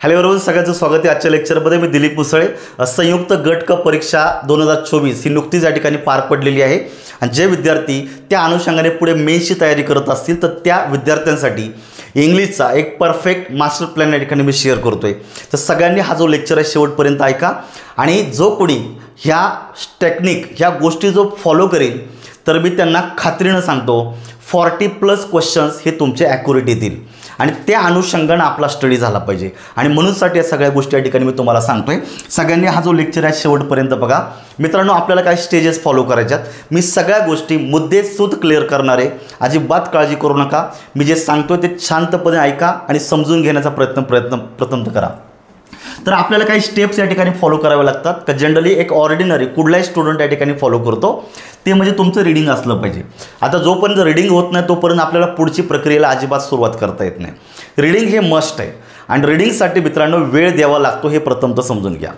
Hello everyone, सगळ्यांचं स्वागत आहे आजच्या लेक्चरमध्ये. मी दिलीप मुसळे. संयुक्त गट क परीक्षा 2024 ही नुकतीच या ठिकाणी पार पडलेली आहे आणि जे विद्यार्थी त्या अनुषंगाने पुढे मेन्सची तयारी करत असतील तर त्या विद्यार्थ्यांसाठी इंग्लिशचा एक परफेक्ट मास्टर प्लॅन या ठिकाणी मी शेअर करतोय. तर सगळ्यांनी हा जो लेक्चर आहे शेवटपर्यंत ऐका आणि जो कोणी ह्या टेक्निक ह्या गोष्टी जो फॉलो करेल तर मी त्यांना खात्रीनं सांगतो 40+ क्वेश्चन्स हे तुमचे ॲक्युरेट येतील आणि त्या अनुषंगाने आपला स्टडी झाला पाहिजे. आणि म्हणूनसाठी या सगळ्या गोष्टी या ठिकाणी मी तुम्हाला सांगतोय. सगळ्यांनी हा जो लेक्चर आहे शेवटपर्यंत बघा. मित्रांनो, आपल्याला काय स्टेजेस फॉलो करायच्यात. मी सगळ्या गोष्टी मुद्देसूद क्लिअर करणार आहे. अजिबात काळजी करू नका. मी जे सांगतोय ते शांतपणे ऐका आणि समजून घेण्याचा प्रयत्न करा. तर आपल्याला काही स्टेप्स या ठिकाणी फॉलो करावे लागतात का जनरली एक ऑर्डिनरी कुठलाही स्टुडंट या ठिकाणी फॉलो करतो. ते म्हणजे तुमचं रीडिंग असलं पाहिजे. आता जोपर्यंत रीडिंग होत नाही तोपर्यंत आपल्याला पुढची प्रक्रियेला अजिबात सुरुवात करता येत नाही. रीडिंग हे मस्ट आहे आणि रीडिंगसाठी मित्रांनो वेळ द्यावा लागतो हे प्रथमतः समजून घ्या.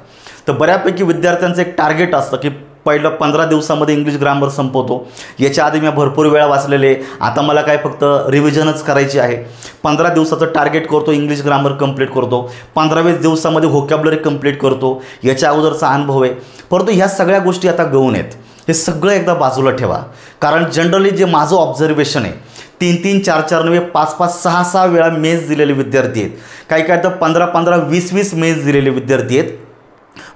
तर बऱ्यापैकी विद्यार्थ्यांचं एक टार्गेट असतं की पहिलं 15 दिवसामध्ये इंग्लिश ग्रामर संपवतो. याच्या आधी मी भरपूर वेळा वाचलेले, आता मला काय फक्त रिव्हिजनच करायची आहे. 15 दिवसाचं टार्गेट करतो, इंग्लिश ग्रामर कंप्लीट करतो. 15व्या दिवसामध्ये व्होकॅब्युलरी कंप्लीट करतो. याच्या अगोदरचा अनुभव आहे. परंतु ह्या सगळ्या गोष्टी आता गौण आहेत. हे सगळं एकदा बाजूला ठेवा. कारण जनरली जे माझं ऑब्झर्वेशन आहे 3-3, 4-4 नव्हे 5-5, 6-6 वेळा मेन्स दिलेले विद्यार्थी आहेत. काही काय तर 15-15, 20-20 मेन्स दिलेले विद्यार्थी आहेत.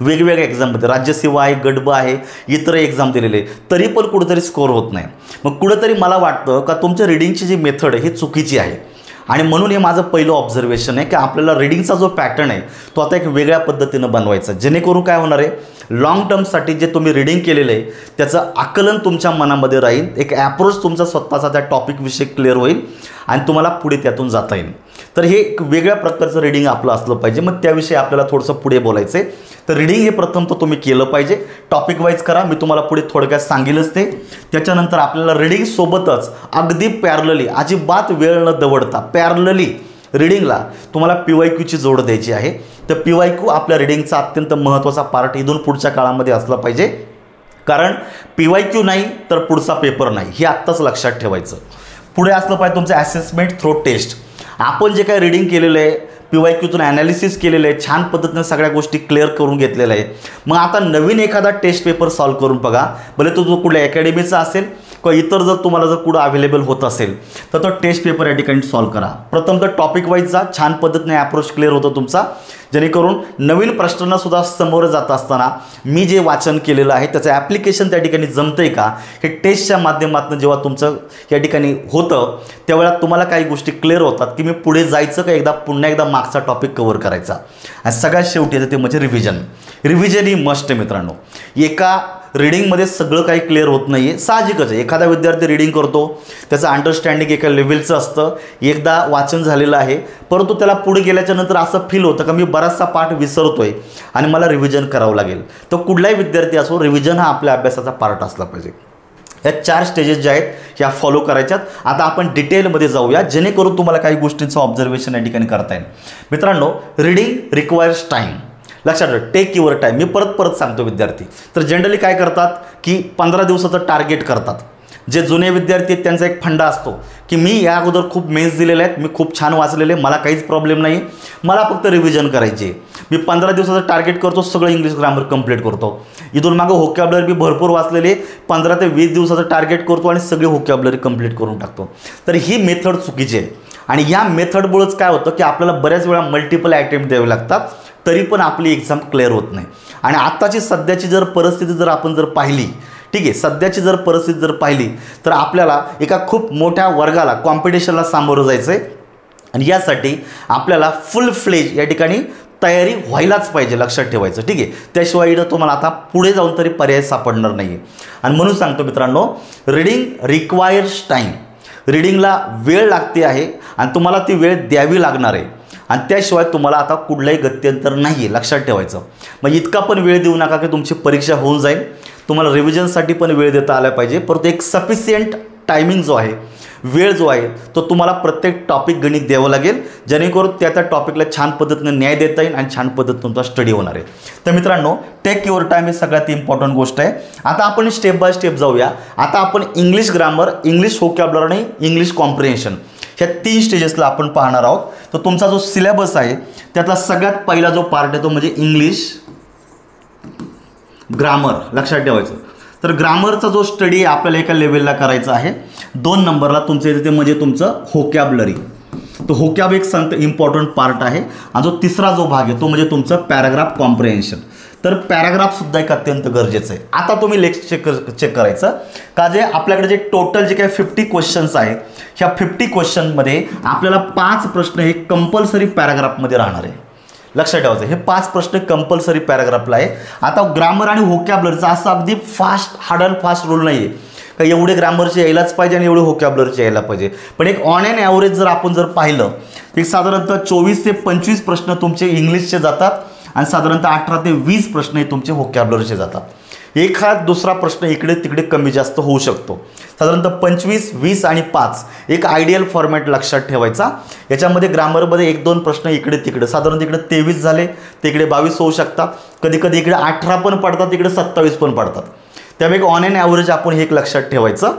वेगवेगळ्या एक्झाममध्ये राज्यसेवा आहे, गटब आहे, इतर एक्झाम दिलेले, तरी पण कुठेतरी स्कोअर होत नाही. मग कुठेतरी मला वाटतं का तुमच्या रीडिंगची जी मेथड आहे ही चुकीची आहे. आणि म्हणून हे माझं पहिलं ऑब्झर्वेशन आहे की आपल्याला रीडिंगचा जो पॅटर्न आहे तो आता एक वेगळ्या पद्धतीनं बनवायचा. जेणेकरून काय होणार आहे, लॉंग टर्मसाठी जे तुम्ही रीडिंग केलेलं आहे त्याचं आकलन तुमच्या मनामध्ये राहील. एक ॲप्रोच तुमचा स्वतःचा त्या टॉपिकविषयी क्लिअर होईल आणि तुम्हाला पुढे त्यातून जाता येईल. तर हे एक वेगळ्या प्रकारचं रीडिंग आपलं असलं पाहिजे. मग त्याविषयी आपल्याला थोडंसं पुढे बोलायचं आहे. तर रीडिंग हे प्रथम तर तुम्ही केलं पाहिजे. टॉपिक वाईज करा, मी तुम्हाला पुढे थोडक्यात सांगेलच ते. त्याच्यानंतर आपल्याला रीडिंगसोबतच अगदी पॅरलली, अजिबात वेळ न दवडता पॅरलली रीडिंगला तुम्हाला PYQची जोड द्यायची आहे. तर PYQ आपल्या रीडिंगचा अत्यंत महत्त्वाचा पार्ट इथून पुढच्या काळामध्ये असला पाहिजे. कारण PYQ नाही तर पुढचा पेपर नाही, हे आत्ताच लक्षात ठेवायचं. पुढे असलं पाहिजे तुमचं असेसमेंट थ्रू टेस्ट. आपण जे काही रीडिंग केलेलं आहे PYQतून ॲनालिसिस केलेलं आहे, छान पद्धतीने सगळ्या गोष्टी क्लिअर करून घेतलेल्या आहे. मग आता नवीन एखादा टेस्ट पेपर सॉल्व करून बघा. भले तो कुठल्या अकॅडमीचा असेल किंवा इतर जर तुम्हाला जर कुठं अवेलेबल होत असेल तर तो टेस्ट पेपर या ठिकाणी सॉल्व करा. प्रथम तर टॉपिक वाईज जा, छान पद्धतीने ॲप्रोच क्लिअर होतो तुमचा. जेणेकरून नवीन प्रश्नांनासुद्धा समोर जात असताना मी जे वाचन केलेलं आहे त्याचं ॲप्लिकेशन त्या ठिकाणी जमतं आहे का हे टेस्टच्या माध्यमातून जेव्हा तुमचं या ठिकाणी होतं त्यावेळेला तुम्हाला काही गोष्टी क्लिअर होतात की मी पुढे जायचं का पुन्हा एकदा मागचा टॉपिक कव्हर करायचा. आणि सगळ्यात शेवटी येतं ते म्हणजे रिव्हिजन. रिव्हिजन ही मस्ट आहे मित्रांनो. एका रीडिंगमध्ये सगळं काही क्लिअर होत नाही आहे, साहजिकच आहे. एखादा विद्यार्थी रीडिंग करतो, त्याचं अंडरस्टँडिंग एका लेवलचं असतं, एकदा वाचन झालेलं आहे, परंतु त्याला पुढे गेल्याच्यानंतर असं फील होतं का मी बराचसा पाठ विसरतोय आणि मला रिव्हिजन करावं लागेल. तर कुठलाही विद्यार्थी असो, रिव्हिजन हा आपल्या अभ्यासाचा पार्ट असला पाहिजे. या 4 स्टेजेस ज्या आहेत ह्या फॉलो करायच्यात. आता आपण डिटेलमध्ये जाऊया जेणेकरून तुम्हाला काही गोष्टींचं ऑब्झर्वेशन या ठिकाणी करता येईल. मित्रांनो, रीडिंग रिक्वायर्स टाईम. लक्षात ठेवा, टेक युअर टाईम. मी परत सांगतो विद्यार्थी. तर जनरली काय करतात की 15 दिवसाचं टार्गेट करतात. जे जुने विद्यार्थी आहेत त्यांचा एक फंडा असतो की मी या अगोदर खूप मेन्स दिलेले आहेत, मी खूप छान वाचलेले, मला काहीच प्रॉब्लेम नाही, मला फक्त रिव्हिजन करायची आहे. मी 15 दिवसाचं टार्गेट करतो, सगळं इंग्लिश ग्रामर कंप्लीट करतो. इथून मागं व्होकॅब्युलरी मी भरपूर वाचलेले, 15 ते 20 दिवसाचं टार्गेट करतो आणि सगळी व्होकॅब्युलरी कंप्लीट करून टाकतो. तर ही मेथड चुकीची आहे. आणि या मेथडमुळेच काय होतं की आपल्याला बऱ्याच वेळा मल्टिपल अटेम्प्ट द्यावे लागतात, तरी पण आपली एक्झाम क्लिअर होत नाही. आणि आत्ताची सध्याची जर परिस्थिती जर आपण जर पाहिली, ठीक आहे, सध्याची जर परिस्थिती जर पाहिली तर आपल्याला एका खूप मोठ्या वर्गाला कॉम्पिटिशनला सामोरं जायचं आहे. आणि यासाठी आपल्याला फुल फ्लेज या ठिकाणी तयारी व्हायलाच पाहिजे, लक्षात ठेवायचं. ठीक आहे, त्याशिवाय इथं तुम्हाला आता पुढे जाऊन तरी पर्याय सापडणार नाही आहे. आणि म्हणून सांगतो मित्रांनो, रीडिंग रिक्वायर्स टाईम. रीडिंगला वेळ लागते आहे आणि तुम्हाला ती वेळ द्यावी लागणार आहे. आणि त्याशिवाय तुम्हाला आता कुठलाही गत्यंतर नाही आहे, लक्षात ठेवायचं. मग इतका पण वेळ देऊ नका की तुमची परीक्षा होऊन जाईल. तुम्हाला रिव्हिजनसाठी पण वेळ देता आला पाहिजे. परंतु एक सफिशियंट टायमिंग जो आहे, वेळ जो आहे तो तुम्हाला प्रत्येक टॉपिक गणित द्यावं लागेल, जेणेकरून त्या टॉपिकला छान पद्धतीने न्याय देता येईल आणि छान पद्धतीने तुमचा स्टडी होणार आहे. तर मित्रांनो, टेक युअर टाईम ही सगळ्यात इम्पॉर्टंट गोष्ट आहे. आता आपण स्टेप बाय स्टेप जाऊया. आता आपण इंग्लिश ग्रामर, इंग्लिश व्होकॅब्युलरी आणि इंग्लिश कॉम्प्रिहेन्शन ह्या 3 स्टेजेसला आपण पाहणार आहोत. तर तुमचा जो सिलेबस आहे त्यातला सगळ्यात पहिला जो पार्ट आहे तो म्हणजे इंग्लिश ग्रामर. लक्षात ठेवायचं. तर ग्रामरचा जो स्टडी आहे आपल्याला एका लेवलला करायचा आहे. 2 नंबरला तुमचं येते ते म्हणजे तुमचं व्होकॅब्युलरी. तो व्होकॅब एक इम्पॉर्टंट पार्ट आहे. आणि जो तिसरा जो भाग आहे तो म्हणजे तुमचं पॅराग्राफ कॉम्प्रिहेन्शन. तर पॅराग्राफसुद्धा एक अत्यंत गरजेचं आहे. आता तुम्ही लेक्चर चेक करायचं का जे आपल्याकडे जे टोटल जे काही 50 क्वेश्चन्स आहेत ह्या 50 क्वेश्चनमध्ये आपल्याला 5 प्रश्न हे कंपल्सरी पॅराग्राफमध्ये राहणार आहे. लक्षात ठेवायचं हे 5 प्रश्न कंपल्सरी पॅराग्राफला आहे. आता ग्रामर आणि व्होकॅब्युलरीचा असा अगदी हार्ड अँड फास्ट रूल नाही आहे का एवढे ग्रामरचे यायलाच पाहिजे आणि एवढे व्होकॅब्युलरीचे यायला पाहिजे. पण एक ऑन एन ॲव्हरेज जर आपण पाहिलं तर साधारणतः 24 ते 25 प्रश्न तुमचे इंग्लिशचे जातात आणि साधारणतः 18 ते 20 प्रश्न हे तुमचे व्होकॅब्युलरीचे जातात. एखाद दुसरा प्रश्न इकडे तिकडे कमी जास्त होऊ शकतो. साधारणतः 25, 20 आणि 5 एक आयडियल फॉर्मॅट लक्षात ठेवायचा. याच्यामध्ये ग्रामरमध्ये 1-2 प्रश्न इकडे तिकडे साधारणतः इकडे 23 झाले ते इकडे 22 होऊ शकतात. कधी कधी इकडे 18 पण पडतात इकडे 27 पण पडतात. त्यामुळे ऑन एन ॲव्हरेज आपण हे एक लक्षात ठेवायचं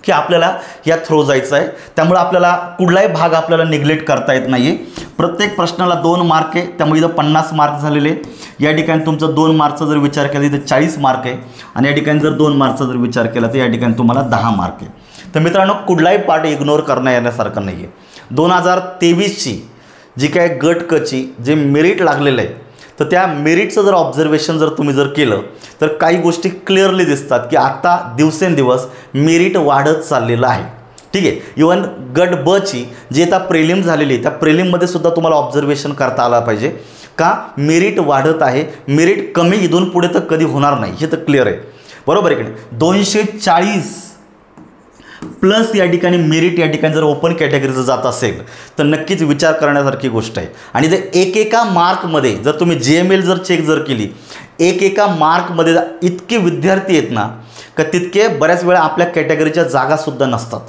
की आपल्याला या थ्रो जायचं आहे. त्यामुळे आपल्याला कुठलाही भाग आपल्याला निग्लेक्ट करता येत नाही आहे. प्रत्येक प्रश्नाला 2 मार्क आहे त्यामुळे इथं 50 मार्क झालेले. या ठिकाणी तुमचं 2 मार्कचा जर विचार केला इथं 40 मार्क आहे आणि या ठिकाणी जर 2 मार्कचा जर विचार केला तर या ठिकाणी तुम्हाला 10 मार्क आहे. तर मित्रांनो कुठलाही पार्ट इग्नोर करता येण्यासारखं नाही आहे. 2023ची जी काय गट कची जे मेरिट लागलेलं आहे तर त्या मेरिटचं जर ऑब्झर्वेशन जर तुम्ही जर केलं तर काही गोष्टी क्लिअरली दिसतात की आता दिवसेंदिवस मेरिट वाढत चाललेलं आहे. ठीक आहे. इवन गट ब ची जी आता प्रेलिम झालेली आहे त्या प्रेलिममध्ये सुद्धा तुम्हाला ऑब्झर्वेशन करता आला पाहिजे का मेरिट वाढत आहे. मेरिट कमी इथून पुढे तर कधी होणार नाही हे तर क्लिअर आहे. बरोबर आहे की नाही. 240 प्लस या ठिकाणी मेरिट या ठिकाणी जर ओपन कॅटेगरीचं जात असेल तर नक्कीच विचार करण्यासारखी गोष्ट आहे. आणि जर एकेका मार्कमध्ये जर तुम्ही GML जर चेक जर केली एकेका मार्कमध्ये इतके विद्यार्थी आहेत ना का तितके बऱ्याच वेळा आपल्या कॅटेगरीच्या जागासुद्धा नसतात.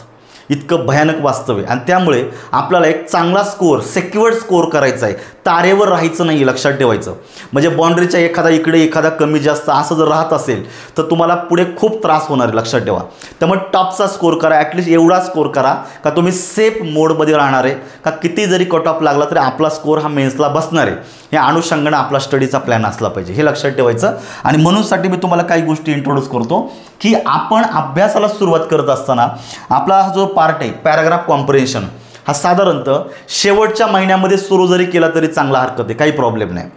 इतकं भयानक वास्तव आहे. आणि त्यामुळे आपल्याला एक चांगला स्कोअर सेक्युअर्ड स्कोअर करायचा आहे. तारेवर राहायचं नाही लक्षात ठेवायचं. म्हणजे बाउंड्रीच्या एखादा इकडे एखादा कमी जास्त असं जर राहत असेल तर तुम्हाला पुढे खूप त्रास होणार आहे लक्षात ठेवा. त्यामुळे टॉपचा स्कोअर करा. ॲटलिस्ट एवढा स्कोअर करा का तुम्ही सेफ मोडमध्ये राहणार आहे का किती जरी कट ऑफ लागला तरी आपला स्कोअर हा मेन्सला बसणार आहे. या अनुषंगाने आपला स्टडीचा प्लॅन असला पाहिजे हे लक्षात ठेवायचं. आणि म्हणूनसाठी मी तुम्हाला काही गोष्टी इंट्रोड्यूस करतो की आपण अभ्यासाला सुरुवात करत असताना आपला हा जो पार्ट आहे पॅराग्राफ कॉम्प्रिहेन्शन हा साधारणतः शेवटच्या महिन्यामध्ये सुरू जरी केला तरी चांगला हरकत आहे. काही प्रॉब्लेम नाही.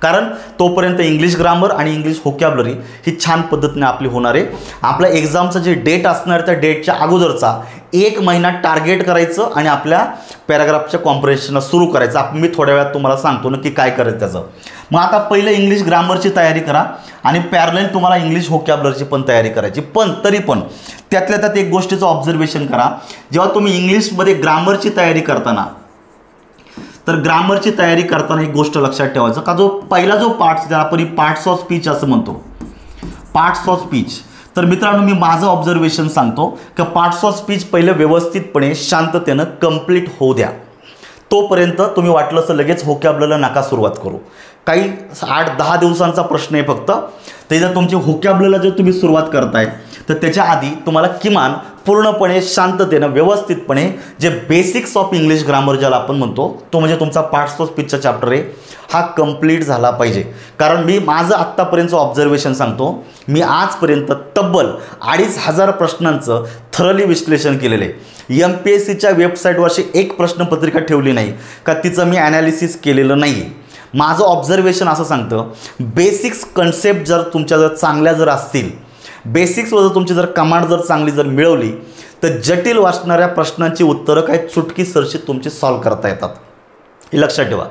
कारण तोपर्यंत इंग्लिश ग्रामर आणि इंग्लिश व्होकॅब्युलरी ही छान पद्धतीने आपली होणार आहे. आपल्या एक्झामचं जे डेट असणार त्या डेटच्या अगोदरचा 1 महिना टार्गेट करायचं आणि आपल्या पॅराग्राफच्या कॉम्प्रिहेन्शनला सुरू करायचं. मी थोड्या वेळात तुम्हाला सांगतो ना की काय करायचं त्याचं. मग आता पहिलं इंग्लिश ग्रामरची तयारी करा आणि पॅरलेल तुम्हाला इंग्लिश व्होकॅब्युलरीची पण तयारी करायची. पण तरी पण त्यातल्या त्यात एक गोष्टीचं ऑब्झर्वेशन करा. जेव्हा तुम्ही इंग्लिशमध्ये ग्रामरची तयारी करताना तर ग्रामरची तयारी करताना एक गोष्ट लक्षात ठेवायचं का जो पहिला जो पार्ट ज्याला आपण पार्ट्स ऑफ स्पीच असं म्हणतो पार्ट्स ऑफ स्पीच. तर मित्रांनो मी माझं ऑब्झर्वेशन सांगतो की पार्ट्स ऑफ स्पीच पहिले व्यवस्थितपणे शांततेनं कंप्लीट होऊ द्या. तोपर्यंत तुम्ही वाटलं असं लगेच व्होकॅब्युलरीला नका सुरुवात करू. काही 8-10 दिवसांचा प्रश्न आहे फक्त. तर जर तुमची व्होकॅब्युलरीला जर तुम्ही सुरुवात करताय तर त्याच्या आधी तुम्हाला किमान पूर्णपणे शांततेनं व्यवस्थितपणे जे बेसिक्स ऑफ इंग्लिश ग्रामर ज्याला आपण म्हणतो तो म्हणजे तुमचा पार्ट्स ऑफ स्पीचचा चॅप्टर आहे हा कंप्लीट झाला पाहिजे. कारण मी माझं आत्तापर्यंतचं ऑब्झर्वेशन सांगतो. मी आजपर्यंत तब्बल 2500 प्रश्नांचं थरली विश्लेषण केलेलं आहे. MPSCच्या वेबसाईटवर अशी एक प्रश्नपत्रिका ठेवली नाही का तिचं मी ॲनालिसिस केलेलं नाही आहे. माझं ऑब्झर्वेशन असं सांगतं बेसिक्स कन्सेप्ट जर तुमच्या जर चांगल्या जर असतील बेसिक्सवर जर तुमची जर कमांड जर चांगली जर मिळवली तर जटिल वाटणाऱ्या प्रश्नांची उत्तरं काही चुटकी सरशीत तुमची सॉल्व्ह करता येतात. हे लक्षात ठेवा.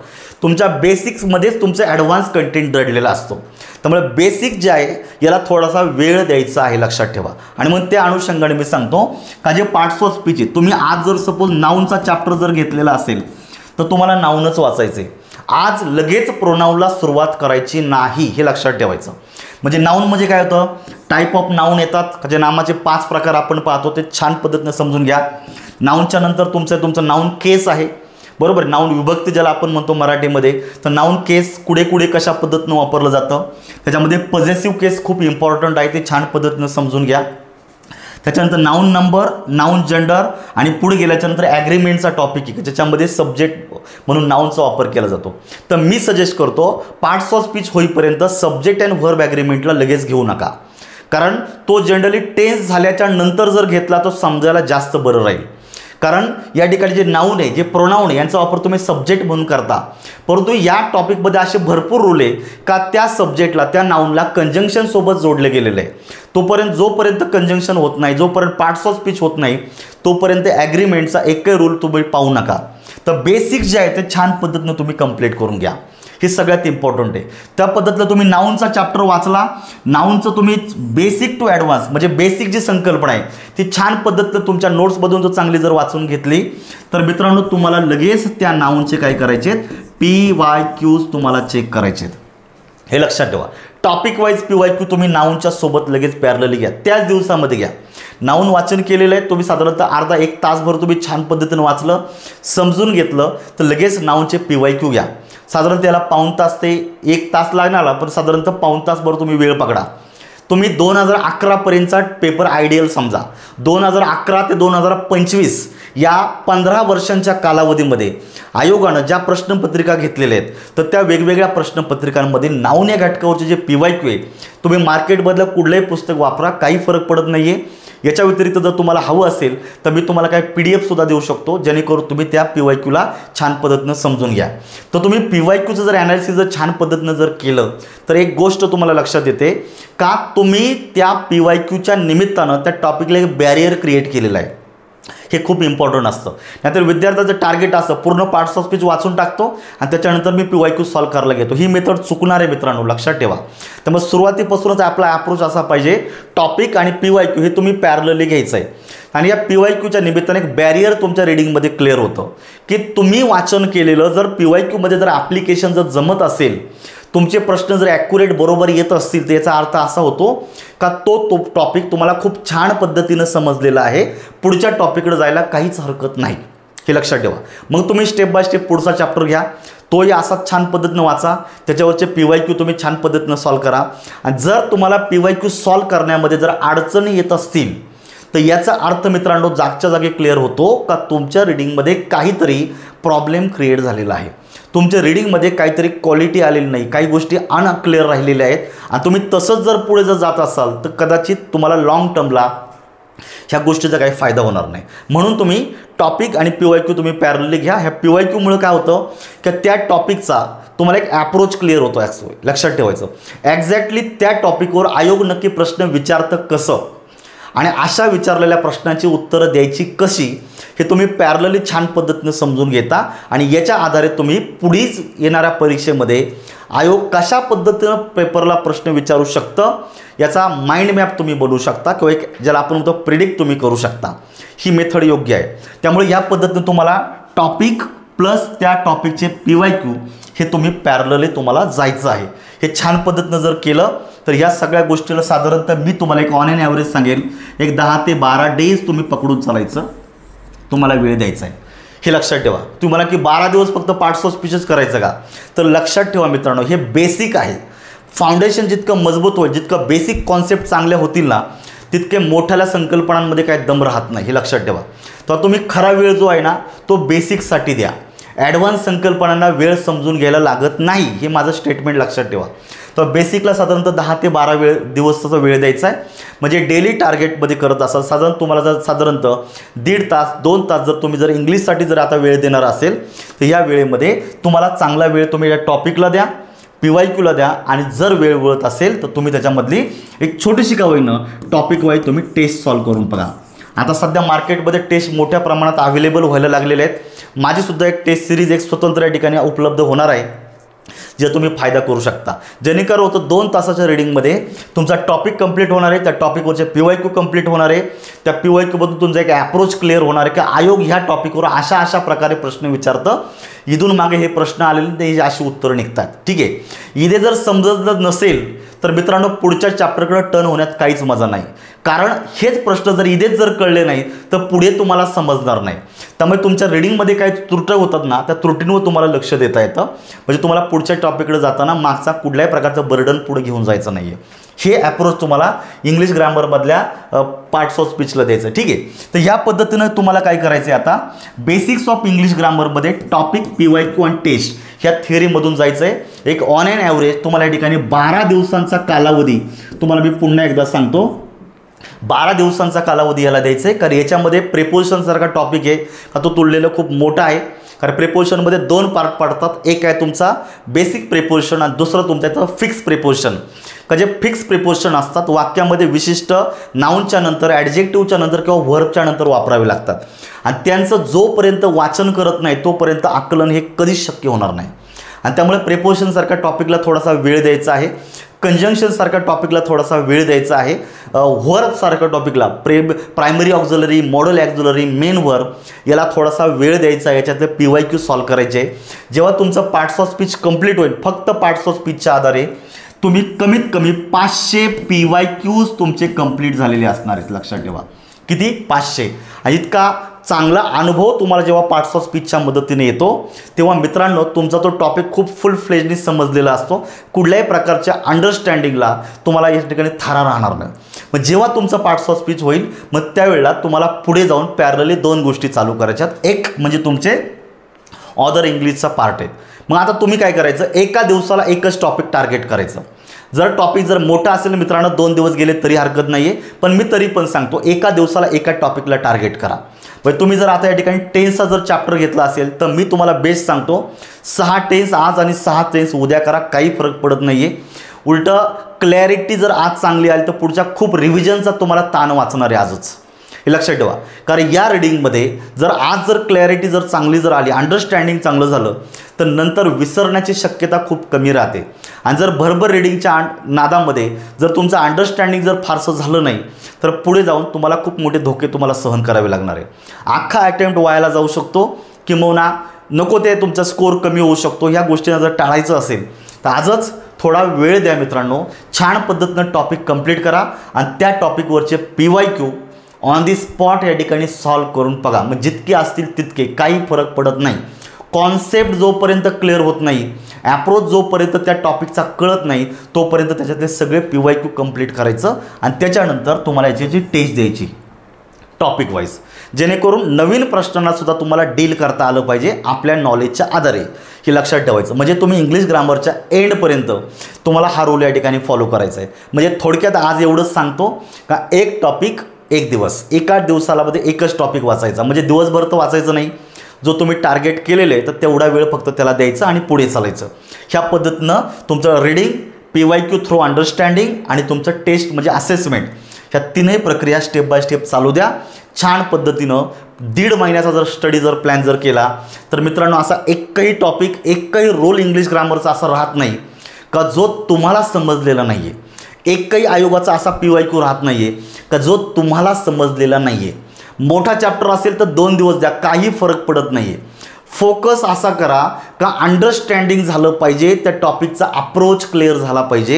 तुमच्या बेसिक्समध्येच तुमचं ॲडव्हान्स कंटेंट दडलेला असतो. त्यामुळे बेसिक जे आहे याला थोडासा वेळ द्यायचा आहे लक्षात ठेवा. आणि मग त्या अनुषंगाने मी सांगतो का जे पार्ट्स ऑफ स्पीच आहे तुम्ही आज जर सपोज नाऊनचा चॅप्टर जर घेतलेला असेल तर तुम्हाला नाऊनच वाचायचं आहे. आज लगेच प्रोनाऊनला सुरुवात करायची नाही हे लक्षात ठेवायचं. म्हणजे नाऊन म्हणजे काय होतं टाईप ऑफ नाऊन येतात जे नामाचे 5 प्रकार आपण पाहतो ते छान पद्धतीने समजून घ्या. नाऊनच्या नंतर तुमचं नाऊन केस आहे. बरोबर. नाऊन विभक्ती ज्याला आपण म्हणतो मराठीमध्ये तर नाऊन केस कुठे कुठे कशा पद्धतीनं वापरलं जातं त्याच्यामध्ये पॉझेसिव्ह केस खूप इम्पॉर्टंट आहे ते छान पद्धतीनं समजून घ्या. त्याच्यानंतर नाऊन नंबर, नाऊन जेंडर आणि पुढे गेल्याच्यानंतर ॲग्रीमेंटचा टॉपिक आहे ज्याच्यामध्ये सब्जेक्ट म्हणून नाऊनचा वापर केला जातो. तर मी सजेस्ट करतो पार्ट्स ऑफ स्पीच होईपर्यंत सब्जेक्ट अँड व्हर्ब ॲग्रीमेंटला लगेच घेऊ नका, कारण तो जनरली टेन्स झाल्याच्या नंतर जर घेतला तो समजायला जास्त बरं राहील. कारण या ठिकाणी जे नाऊन आहे, जे प्रोनाऊन आहे यांचा वापर तुम्ही सब्जेक्ट म्हणून करता, परंतु या टॉपिकमध्ये असे भरपूर रूल आहे का त्या सब्जेक्टला, त्या नाऊनला कंजंक्शन सोबत जोडले गेलेलं आहे. जोपर्यंत कंजंक्शन होत नाही, जोपर्यंत पार्ट्स ऑफ स्पीच होत नाही, तोपर्यंत ॲग्रीमेंटचा एकही रूल तुम्ही पाहू नका. तर बेसिक जे आहे ते छान पद्धतीनं तुम्ही कंप्लीट करून घ्या, हे सगळ्यात इम्पॉर्टंट आहे. त्या पद्धतीनं तुम्ही नाऊनचा चॅप्टर वाचला, नाऊनचं तुम्ही बेसिक टू ॲडव्हान्स म्हणजे बेसिक जी संकल्पना आहे ती छान पद्धतीनं तुमच्या नोट्समधून जर चांगली जर वाचून घेतली तर मित्रांनो तुम्हाला लगेच त्या नाऊनचे काय करायचे आहेत, PYQs तुम्हाला चेक करायचे आहेत. हे लक्षात ठेवा. टॉपिक वाईज PYQ तुम्ही नाऊनच्या सोबत लगेच पॅरलली घ्या, त्याच दिवसामध्ये घ्या. नाऊन वाचन केलेलं आहे तुम्ही, साधारणतः अर्धा एक तासभर तुम्ही छान पद्धतीनं वाचलं, समजून घेतलं तर लगेच नाऊनचे PYQ घ्या. साधारणतः त्याला पाऊण तास ते 1 तास लागणार, पण साधारणतः पाऊण तासभर तुम्ही वेळ पकडा. तुम्ही 2011 पर्यंतचा पेपर आयडियल समजा. 2011 ते 2025 या 15 वर्षांच्या कालावधीमध्ये आयोगानं ज्या प्रश्नपत्रिका घेतलेल्या आहेत तर त्या वेगवेगळ्या प्रश्नपत्रिकांमध्ये नाऊन या घटकावरचे जे PYQ आहे तुम्ही मार्केटमधलं कुठलंही पुस्तक वापरा, काही फरक पडत नाही आहे. याच्या व्यतिरिक्त जर तुम्हाला हवं असेल तर मी तुम्हाला काही PDF सुद्धा देऊ शकतो जेणेकरून तुम्ही त्या PYQला छान पद्धतीनं समजून घ्या. तर तुम्ही PYQचं जर ॲनालिसिस जर छान पद्धतीनं जर केलं तर एक गोष्ट तुम्हाला लक्षात येते का तुम्ही त्या PYQच्या निमित्तानं त्या टॉपिकला एक बॅरियर क्रिएट केलेलं आहे. हे खूप इम्पॉर्टंट असतं. नाहीतर विद्यार्थ्याचं टार्गेट असतं पूर्ण पार्ट्स ऑफ स्पीच वाचून टाकतो आणि त्याच्यानंतर मी PYQ सॉल्व करायला घेतो. ही मेथड चुकणार आहे मित्रांनो, लक्षात ठेवा. त्यामुळे सुरुवातीपासूनच आपला अप्रोच असा पाहिजे, टॉपिक आणि PYQ हे तुम्ही पॅरलली घ्यायचं आहे. आणि या PYQच्या निमित्ताने एक बॅरियर तुमच्या रीडिंगमध्ये क्लिअर होतं की तुम्ही वाचन केलेलं जर PYQमध्ये जर ॲप्लिकेशन जर जमत असेल, तुमचे प्रश्न जर ॲक्युरेट बरोबर येत असतील तर याचा अर्थ असा होतो का तो टॉपिक तुम्हाला खूप छान पद्धतीनं समजलेला आहे, पुढच्या टॉपिककडे जायला काहीच हरकत नाही. हे लक्षात ठेवा. मग तुम्ही स्टेप बाय स्टेप पुढचा चॅप्टर घ्या, तोही असाच छान पद्धतीनं वाचा, त्याच्यावरचे PYQ तुम्ही छान पद्धतीनं सॉल्व करा. आणि जर तुम्हाला PYQ सॉल्व करण्यामध्ये जर अडचणी येत असतील तर याचा अर्थ मित्रांनो जागच्या जागी क्लिअर होतो का तुमच्या रीडिंगमध्ये काहीतरी प्रॉब्लेम क्रिएट झालेला आहे, तुमच्या रीडिंगमध्ये काहीतरी क्वालिटी आलेली नाही, काही गोष्टी अनक्लिअर राहिलेल्या आहेत. आणि तुम्ही तसंच जर पुढे जर जात असाल तर कदाचित तुम्हाला लॉंग टर्मला ह्या गोष्टीचा काही फायदा होणार नाही. म्हणून तुम्ही टॉपिक आणि PYQ तुम्ही पॅरलली घ्या. ह्या PYQमुळे काय होतं की त्या टॉपिकचा तुम्हाला एक ॲप्रोच क्लिअर होतो. लक्षात ठेवायचं एक्झॅक्टली त्या टॉपिकवर आयोग नक्की प्रश्न विचारतं कसं आणि अशा विचारलेल्या प्रश्नांची उत्तरं द्यायची कशी हे तुम्ही पॅरलली छान पद्धतीने समजून घेता. आणि याच्या आधारे तुम्ही पुढील येणाऱ्या परीक्षेमध्ये आयोग कशा पद्धतीनं पेपरला प्रश्न विचारू शकतं याचा माइंड मॅप तुम्ही बनवू शकता किंवा एक ज्याला आपण म्हणतो प्रिडिक्ट तुम्ही करू शकता. ही मेथड योग्य आहे. त्यामुळे या पद्धतीने तुम्हाला टॉपिक प्लस त्या टॉपिकचे PYQ हे तुम्ही पॅरलली तुम्हाला जायचं आहे. हे छान पद्धतीनं जर केलं तर या सगळ्या गोष्टीला साधारणतः मी तुम्हाला एक ऑन एन ॲव्हरेज सांगेल, एक 10 ते 12 डेज तुम्ही पकडून चालायचं, तुम्हाला वेळ द्यायचा आहे. हे लक्षात ठेवा. तुम्हाला की 12 दिवस फक्त पार्ट्स ऑफ स्पीचच करायचं का, तर लक्षात ठेवा मित्रांनो हे बेसिक आहे. फाउंडेशन जितकं मजबूत होईल, जितकं बेसिक कॉन्सेप्ट चांगले होतील ना तितके मोठ्याल्या संकल्पनांमध्ये काय दम राहत नाही. हे लक्षात ठेवा. तर तुम्ही खरा वेळ जो आहे ना तो बेसिकसाठी द्या. ॲडव्हान्स संकल्पनांना वेळ समजून घ्यायला लागत नाही, हे माझं स्टेटमेंट लक्षात ठेवा. तर बेसिकला साधारणतः 10 ते 12 दिवसाचा वेळ द्यायचा आहे. म्हणजे डेली टार्गेटमध्ये करत असाल तुम्हाला जर साधारणतः 1.5 तास 2 तास जर तुम्ही जर इंग्लिशसाठी जर आता वेळ देणार असेल तर या वेळेमध्ये तुम्हाला चांगला वेळ तुम्ही या टॉपिकला द्या, PYQला द्या. आणि जर वेळ वळत असेल तर तुम्ही त्याच्यामधली एक छोटीशी का होईना टॉपिक वाईज तुम्ही टेस्ट सॉल्व करून बघा. आता सध्या मार्केटमध्ये टेस्ट मोठ्या प्रमाणात अवेलेबल व्हायला लागलेले आहेत. माझीसुद्धा एक टेस्ट सिरीज एक स्वतंत्र या ठिकाणी उपलब्ध होणार आहे जे तुम्ही फायदा करू शकता. जेणेकरून होतं 2 तासाच्या रीडिंगमध्ये तुमचा टॉपिक कंप्लीट होणार आहे, त्या टॉपिकवरचे PYQ कंप्लीट होणार आहे, त्या PYQबद्दल तुमचा एक ॲप्रोच क्लिअर होणार आहे की आयोग ह्या टॉपिकवर अशा प्रकारे प्रश्न विचारतं, इथून मागे हे प्रश्न आलेले ते अशी उत्तरं निघतात. ठीक आहे. इथे जर समजत नसेल तर मित्रांनो पुढच्या चॅप्टरकडे टर्न होण्यात काहीच मजा नाही. कारण हेच प्रश्न जर इथेच जर कळले नाही तर पुढे तुम्हाला समजणार नाही. त्यामुळे तुमच्या रीडिंगमध्ये काही त्रुटी होतात ना त्या त्रुटींवर तुम्हाला लक्ष देता येतं. म्हणजे तुम्हाला पुढच्या टॉपिककडे जाताना मागचा कुठल्याही प्रकारचं बर्डन पुढे घेऊन जायचं नाही आहे. हे अप्रोच तुम्हाला इंग्लिश ग्रामरमधल्या पार्ट्स ऑफ स्पीचला द्यायचं, ठीक आहे. तर या पद्धतीनं तुम्हाला काय करायचं आहे, आता बेसिक्स ऑफ इंग्लिश ग्रामरमध्ये टॉपिक, PYQ आणि टेस्ट ह्या थिअरीमधून जायचं आहे. एक ऑन अँड ॲव्हरेज तुम्हाला या ठिकाणी 12 दिवसांचा कालावधी, तुम्हाला मी पुन्हा एकदा सांगतो, 12 दिवसांचा कालावधी याला द्यायचा आहे. कारण याच्यामध्ये प्रिपोजिशनसारखा टॉपिक आहे का तो तुलनेला खूप मोठा आहे. कारण प्रिपोजिशनमध्ये 2 पार्ट पडतात. एक आहे तुमचा बेसिक प्रिपोजिशन आणि दुसरं तुमचं फिक्स प्रिपोजिशन. का जे फिक्स प्रिपोजिशन असतात वाक्यामध्ये विशिष्ट नाऊनच्या नंतर, ॲडजेक्टिव्हच्या नंतर किंवा व्हर्बच्या नंतर वापरावे लागतात आणि त्यांचं जोपर्यंत वाचन करत नाही तोपर्यंत आकलन हे कधीच शक्य होणार नाही. आणि त्यामुळे प्रिपोजिशनसारख्या टॉपिकला थोडासा वेळ द्यायचा आहे, कंजंक्शनसारख्या टॉपिकला थोडासा वेळ द्यायचा आहे, व्हर्बसारख्या टॉपिकला primary auxiliary, modal auxiliary, main verb याला थोडासा वेळ द्यायचा आहे. याच्यातले PYQ सॉल्व करायचे आहे. जेव्हा तुमचं पार्ट्स ऑफ स्पीच कंप्लीट होईल, फक्त पार्ट्स ऑफ स्पीचच्या आधारे तुम्ही कमीत कमी 500 PYQs तुमचे कंप्लीट झालेले असणार आहेत. लक्षात ठेवा, किती? 500. आणि इतका चांगला अनुभव तुम्हाला जेव्हा पार्ट्स ऑफ स्पीचच्या मदतीने येतो तेव्हा मित्रांनो तुमचा तो टॉपिक खूप फुल फ्लेजनी समजलेला असतो. कुठल्याही प्रकारच्या अंडरस्टँडिंगला तुम्हाला या ठिकाणी थारा राहणार नाही. मग जेव्हा तुमचं पार्ट्स ऑफ स्पीच होईल मग त्यावेळेला तुम्हाला पुढे जाऊन पॅरलली 2 गोष्टी चालू करायच्यात. एक म्हणजे तुमचे ऑदर इंग्लिशचा पार्ट आहे. मग आता तुम्ही काय करायचं, एका दिवसाला एकच टॉपिक टार्गेट करायचं. जर टॉपिक जर मोठा असेल मित्रांनो 2 दिवस गेले तरी हरकत नाही आहे, पण मी तरी पण सांगतो एका दिवसाला एका टॉपिकला टार्गेट करा. म्हणजे तुम्ही जर आता या ठिकाणी टेन्सचा जर चॅप्टर घेतला असेल तर मी तुम्हाला बेस्ट सांगतो 6 टेन्स आज आणि 6 टेन्स उद्या करा, काही फरक पडत नाही आहे. उलटं क्लॅरिटी जर आज चांगली आली तर पुढच्या खूप रिव्हिजनचा तुम्हाला ताण वाचणार आहे आजच, हे लक्षात ठेवा. कारण या रीडिंगमध्ये जर आज जर क्लॅरिटी जर चांगली जर आली, अंडरस्टँडिंग चांगलं झालं तर नंतर विसरण्याची शक्यता खूप कमी राहते. आणि जर भरभर रीडिंगच्या नादामध्ये जर तुमचं अंडरस्टँडिंग जर फारसं झालं नाही तर पुढे जाऊन तुम्हाला खूप मोठे धोके तुम्हाला सहन करावे लागणार आहे. अख्खा अटेम्प्ट व्हायला जाऊ शकतो, किंवा नको ते तुमचा स्कोअर कमी होऊ शकतो. ह्या गोष्टींना जर टाळायचं असेल तर आजच थोडा वेळ द्या मित्रांनो, छान पद्धतीनं टॉपिक कंप्लीट करा आणि त्या टॉपिकवरचे PYQ ऑन दी स्पॉट या ठिकाणी सॉल्व करून बघा. मग जितके असतील तितके, काही फरक पडत नाही. कॉन्सेप्ट जोपर्यंत क्लिअर होत नाही, ॲप्रोच जोपर्यंत त्या टॉपिकचा कळत नाही तोपर्यंत त्याच्यातले सगळे PYQ कंप्लीट करायचं आणि त्याच्यानंतर तुम्हाला याची टेस्ट द्यायची टॉपिक वाईज, जेणेकरून नवीन प्रश्नांनासुद्धा तुम्हाला डील करता आलं पाहिजे आपल्या नॉलेजच्या आधारे. हे लक्षात ठेवायचं. म्हणजे तुम्ही इंग्लिश ग्रामरच्या एंडपर्यंत तुम्हाला हा रूल या ठिकाणी फॉलो करायचा आहे. म्हणजे थोडक्यात आज एवढंच सांगतो का एक टॉपिक एक दिवस, एका दिवसाला मध्ये एकच टॉपिक वाचायचा. म्हणजे दिवसभर तर वाचायचं नाही, जो तुम्ही टार्गेट केलेलं आहे तर तेवढा वेळ फक्त त्याला द्यायचा आणि पुढे चालायचं. ह्या पद्धतीनं तुमचं रीडिंग, PYQ थ्रू अंडरस्टँडिंग आणि तुमचं टेस्ट म्हणजे असेसमेंट, ह्या तीनही प्रक्रिया स्टेप बाय स्टेप चालू द्या. छान पद्धतीनं 1.5 महिन्याचा जर स्टडी जर प्लॅन जर केला तर मित्रांनो असा एकही टॉपिक, एकही रोल इंग्लिश ग्रामरचा असा राहत नाही का जो तुम्हाला समजलेला नाही आहे. एकही आयोगाचा असा PYQ राहत नाही आहे का जो तुम्हाला समजलेला नाही आहे. मोठा चॅप्टर असेल तर 2 दिवस द्या, काही फरक पडत नाही आहे. फोकस असा करा का अंडरस्टँडिंग झालं पाहिजे, त्या टॉपिकचा अप्रोच क्लिअर झाला पाहिजे,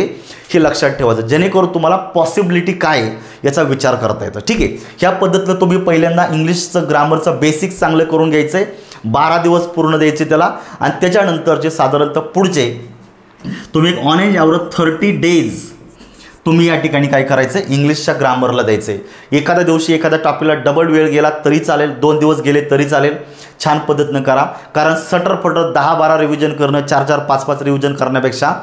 हे लक्षात ठेवायचं, जेणेकरून तुम्हाला पॉसिबिलिटी काय याचा विचार करता येतो. ठीक आहे, ह्या पद्धतीनं तुम्ही पहिल्यांदा इंग्लिशचं ग्रामरचं बेसिक्स चांगलं करून घ्यायचं आहे. 12 दिवस पूर्ण द्यायचे त्याला आणि त्याच्यानंतरचे साधारणतः पुढचे तुम्ही एक ऑन एन ॲव्हरेज 30 डेज तुम्ही या ठिकाणी काय करायचं, इंग्लिशच्या ग्रामरला द्यायचं आहे. एखाद्या दिवशी एखाद्या टॉपिकला डबल वेळ गेला तरी चालेल, 2 दिवस गेले तरी चालेल. छान पद्धतीनं करा. कारण सटरफटर 10-12 रिव्हिजन करणं, 4-4, 5-5 रिव्हिजन करण्यापेक्षा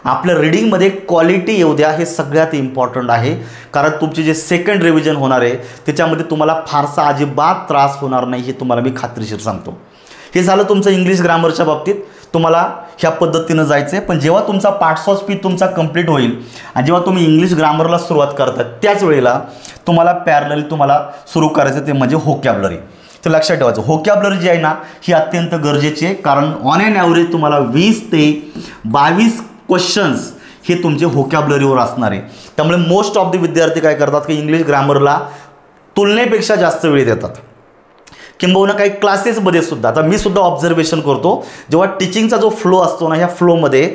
आपल्या रीडिंगमध्ये क्वालिटी येऊ द्या, हे सगळ्यात इम्पॉर्टंट आहे. कारण तुमचे जे सेकंड रिव्हिजन होणार आहे त्याच्यामध्ये तुम्हाला फारसा अजिबात त्रास होणार नाही, हे तुम्हाला मी खात्रीशीर सांगतो. हे झालं तुमचं इंग्लिश ग्रामरच्या बाबतीत. तुम्हाला ह्या पद्धतीनं जायचं आहे. पण जेव्हा तुमचा पार्ट्स ऑफ स्पीच तुमचा कंप्लीट होईल आणि जेव्हा तुम्ही इंग्लिश ग्रामरला सुरुवात करता त्याच वेळेला तुम्हाला पॅरलली तुम्हाला सुरू करायचं ते म्हणजे व्होकॅब्युलरी. तर लक्षात ठेवायचं, व्होकॅब्युलरी जी आहे ना ही अत्यंत गरजेची आहे. कारण ऑन एन ॲव्हरेज तुम्हाला 20 ते 22 क्वेश्चन्स हे तुमचे व्होकॅब्युलरीवर असणार आहे. त्यामुळे मोस्ट ऑफ द विद्यार्थी काय करतात की इंग्लिश ग्रामरला तुलनेपेक्षा जास्त वेळ देतात. किंबहुना काही क्लासेसमध्ये सुद्धा, आता मी सुद्धा ऑब्झर्वेशन करतो, जेव्हा टीचिंगचा जो फ्लो असतो ना ह्या फ्लोमध्ये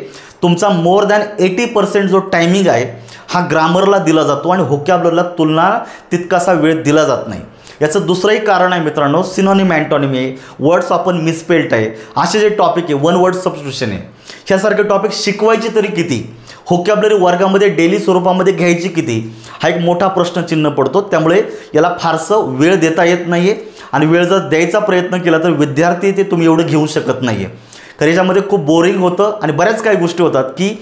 तुमचा मोर दॅन 80% जो टायमिंग आहे हा ग्रामरला दिला जातो आणि व्होकॅब्युलरीला तुलना तितकासा वेळ दिला जात नाही. याचं दुसरंही कारण आहे मित्रांनो, सिनोनिम अँटोनिम आहे, वर्ड्स आपण मिसपेल्ट आहे, असे जे टॉपिक आहे, वन वर्ड सबस्टिट्यूशन आहे, ह्यासारखे टॉपिक शिकवायचे तरी किती. व्होकॅब्युलरी वर्गामध्ये डेली स्वरूपामध्ये घ्यायची किती, हा एक मोठा प्रश्नचिन्ह पडतो. त्यामुळे याला फारसं वेळ देता येत नाही आहे आणि वेळ जर द्यायचा प्रयत्न केला तर विद्यार्थी ते तुम्ही एवढं घेऊ शकत नाही आहे. कारण याच्यामध्ये खूप बोरिंग होतं आणि बऱ्याच काही गोष्टी होतात की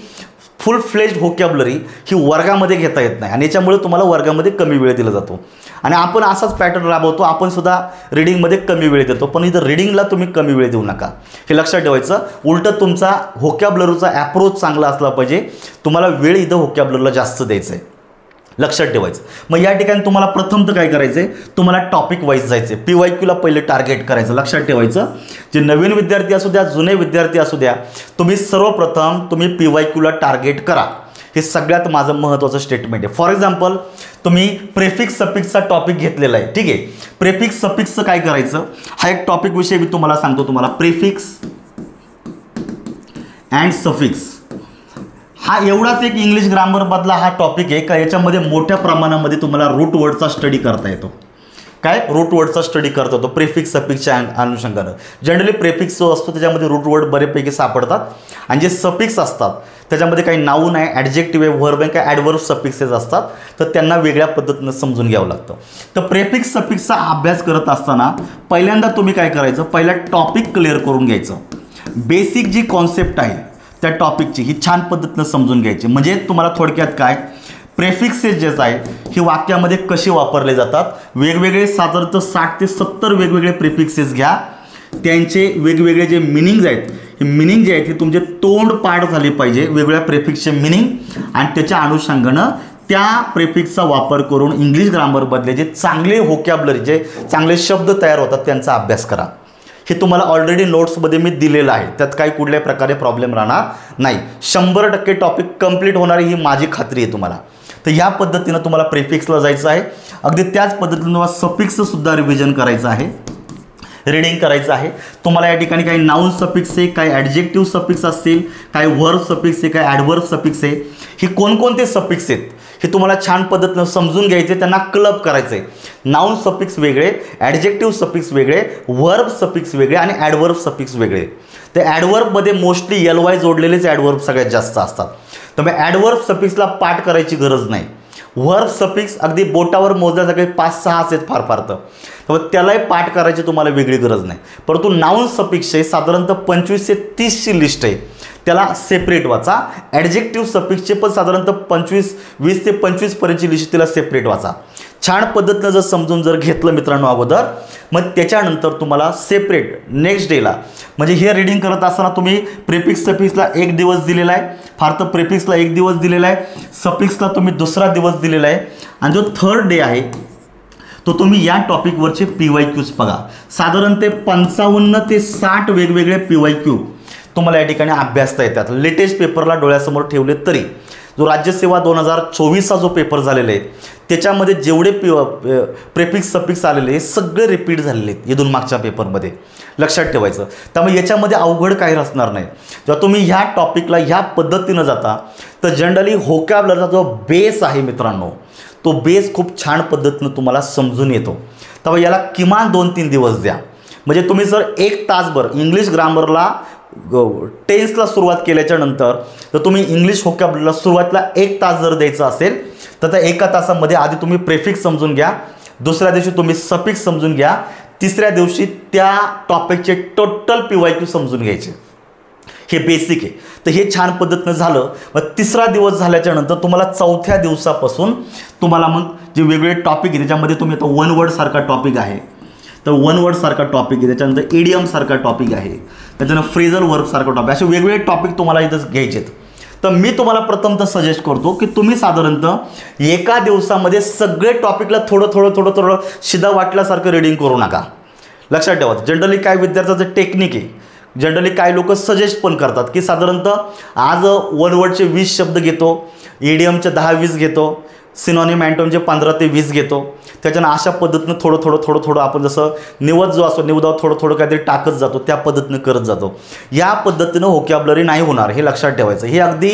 फुल फ्लेज्ड व्होकॅब्युलरी ही वर्गामध्ये घेता येत नाही आणि याच्यामुळे तुम्हाला वर्गामध्ये कमी वेळ दिला जातो. आणि आपण असाच पॅटर्न राबवतो, आपण सुद्धा रीडिंगमध्ये कमी वेळ देतो, पण इथं रीडिंगला तुम्ही कमी वेळ देऊ नका, हे लक्षात ठेवायचं. उलटं तुमचा व्होकॅब्युलरीचा ॲप्रोच चांगला असला पाहिजे, तुम्हाला वेळ इथं व्होकॅब्युलरीला जास्त द्यायचं आहे, लक्षात ठेवायचं. मग या ठिकाणी तुम्हाला प्रथम तर काय करायचं आहे, तुम्हाला टॉपिक वाईज जायचं आहे. PYQला पहिले टार्गेट करायचं, लक्षात ठेवायचं. जे नवीन विद्यार्थी असू द्या, जुने विद्यार्थी असू द्या, तुम्ही सर्वप्रथम तुम्ही PYQला टार्गेट करा. हे सगळ्यात माझं महत्त्वाचं स्टेटमेंट आहे. फॉर एक्झाम्पल तुम्ही प्रेफिक्स सफिक्सचा टॉपिक घेतलेला आहे, ठीक आहे. प्रेफिक्स सफिक्सचं काय करायचं, हा एक टॉपिक विषय मी तुम्हाला सांगतो. तुम्हाला प्रेफिक्स अँड सफिक्स हा एवढाच एक इंग्लिश ग्रामरमधला हा टॉपिक आहे का याच्यामध्ये मोठ्या प्रमाणामध्ये तुम्हाला रूट वर्डचा स्टडी करता येतो. काय रूट वर्डचा स्टडी करता येतो प्रेफिक्स सफिक्सच्या अनुषंगानं. जनरली प्रेफिक्स जो असतो त्याच्यामध्ये रूट वर्ड बरेपैकी सापडतात आणि जे सफिक्स असतात त्याच्यामध्ये काही नाऊन आहे, ॲडजेक्टिव्ह आहे, व्हर्ब आहे, काही ॲडव्हर्ब सफिक्सेस असतात, तर त्यांना वेगळ्या पद्धतीनं समजून घ्यावं लागतं. तर प्रेफिक्स सफिक्सचा अभ्यास करत असताना पहिल्यांदा तुम्ही काय करायचं, पहिला टॉपिक क्लिअर करून घ्यायचं. बेसिक जी कॉन्सेप्ट आहे त्या टॉपिकची ही छान पद्धतीनं समजून घ्यायची. म्हणजे तुम्हाला थोडक्यात काय प्रेफिक्सेस जे आहेत हे वाक्यामध्ये कसे वापरले जातात, वेगवेगळे साधारणतः 60 ते 70 वेगवेगळे प्रेफिक्सेस घ्या, त्यांचे वेगवेगळे जे मिनिंग्ज आहेत हे मिनिंग जे आहेत हे तुमचे तोंड पाठ झाले पाहिजे, वेगवेगळ्या प्रेफिक्सचे मिनिंग, आणि त्याच्या अनुषंगानं त्या प्रेफिक्सचा वापर करून इंग्लिश ग्रामरमधले जे चांगले व्होकॅब्युलरी जे चांगले शब्द तयार होतात त्यांचा अभ्यास करा. हे तुम्हाला ऑलरेडी नोट्समध्ये मी दिलेलं आहे, त्यात काही कुठल्याही प्रकारे प्रॉब्लेम राहणार नाही. 100% टॉपिक कंप्लीट होणार ही माझी खात्री आहे तुम्हाला. तर ह्या पद्धतीनं तुम्हाला प्रेफिक्सला जायचं आहे. अगदी त्याच पद्धतीनं तुम्हाला सफिक्ससुद्धा रिव्हिजन करायचं आहे, रीडिंग करायचं आहे. तुम्हाला या ठिकाणी काही नाऊन सफिक्स आहे, काही ॲडजेक्टिव्ह सफिक्स असतील, काही वर्ब सफिक्स आहे, काही ॲडवर्ब सफिक्स आहे. हे कोणकोणते सफिक्स आहेत हे तुम्हाला छान पद्धतीनं समजून घ्यायचे, त्यांना क्लब करायचे. नाऊन सफिक्स वेगळे, ॲडजेक्टिव्ह सफिक्स वेगळे, वर्ब सफिक्स वेगळे आणि ॲडवर्ब सफिक्स वेगळे. ते ॲडवर्बमध्ये मोस्टली LY जोडलेलेच ॲडवर्ब सगळ्यात जास्त असतात. त्यामुळे ॲडवर्ब सफिक्सला पाठ करायची गरज नाही. वर्ब सफिक्स अगदी बोटावर मोजण्यासारखे 5-6 आहेत फार फार, तर त्यालाही पाठ करायची तुम्हाला वेगळी गरज नाही. परंतु नाऊन सफिक्सचे साधारणतः 25 ते 30ची लिस्ट आहे, त्याला सेपरेट वाचा. ॲडजेक्टिव्ह सफिक्सचे पण साधारणतः 20 ते 25 पर्यंतची लिस्ट तिला सेपरेट वाचा. छान पद्धतीनं जर समजून जर घेतलं मित्रांनो अगोदर, मग त्याच्यानंतर तुम्हाला सेपरेट नेक्स्ट डेला म्हणजे हे रीडिंग करत असताना तुम्ही प्रेफिक्स सफिक्सला 1 दिवस दिलेला आहे, फार तर प्रेफिक्सला 1 दिवस दिलेला आहे, सफिक्सला तुम्ही 2रा दिवस दिलेला आहे, आणि जो 3rd डे आहे तो तुम्ही या टॉपिकवरचे PYQs बघा. साधारणतः 55 ते 60 वेगवेगळे PYQ तुम्हाला या ठिकाणी अभ्यासता येतात. लेटेस्ट पेपरला डोळ्यासमोर ठेवले तरी जो राज्यसेवा 2024 जो पेपर झालेला आहे त्याच्यामध्ये जेवढे प्रेफिक्स सफिक्स आलेले हे सगळे रिपीट झालेले आहेत इथून मागच्या पेपरमध्ये, लक्षात ठेवायचं. त्यामुळे याच्यामध्ये अवघड काही असणार नाही. जेव्हा तुम्ही ह्या टॉपिकला ह्या पद्धतीनं जाता तर जनरली व्होकॅब्युलरीचा जो बेस आहे मित्रांनो, तो बेस खूप छान पद्धतीनं तुम्हाला समजून येतो. त्यामुळे याला किमान 2-3 दिवस द्या. म्हणजे तुम्ही जर 1 तासभर इंग्लिश ग्रामरला टेन्सला सुरुवात केल्याच्या नंतर जर तुम्ही इंग्लिश व्होकॅब्युलरीला सुरुवातीला 1 तास जर द्यायचा असेल तर त्या 1 तासामध्ये आधी तुम्ही प्रेफिक्स समजून घ्या, दुसऱ्या दिवशी तुम्ही सफिक्स समजून घ्या, तिसऱ्या दिवशी त्या टॉपिकचे टोटल PYQ समजून घ्यायचे. हे बेसिक आहे. तर हे छान पद्धतीनं झालं. मग 3रा दिवस झाल्याच्या नंतर तुम्हाला 4थ्या दिवसापासून तुम्हाला मग जे वेगवेगळे टॉपिक आहे त्याच्यामध्ये तुम्ही आता 1 वर्ड सारखा टॉपिक आहे, तर 1 वर्ड सारखा टॉपिक आहे, त्याच्यानंतर इडियम सारखा टॉपिक आहे, त्याच्यानंतर फ्रेझल वर्ब सारखा टॉपिक, असे वेगवेगळे टॉपिक तुम्हाला इथं घ्यायचे आहेत. तर मी तुम्हाला प्रथमतः सजेस्ट करतो की तुम्ही साधारणतः एका दिवसामध्ये सगळे टॉपिकला थोडं शिदा वाटल्यासारखं रीडिंग करू नका. लक्षात ठेवा. जनरली काय विद्यार्थ्याचं टेक्निक आहे, जनरली काही लोक सजेस्ट पण करतात की साधारणतः आज 1 वर्डचे 20 शब्द घेतो, इडियमचे 10-20 घेतो, सिनॉनिम अँटोनिमचे 15 ते 20 घेतो. त्याच्यानं अशा पद्धतीनं थोडं आपण जसं निवद जो असतो निवदावर थोडं काहीतरी टाकत जातो त्या पद्धतीनं करत जातो. या पद्धतीनं व्होकॅब्युलरी नाही होणार, हे लक्षात ठेवायचं. हे अगदी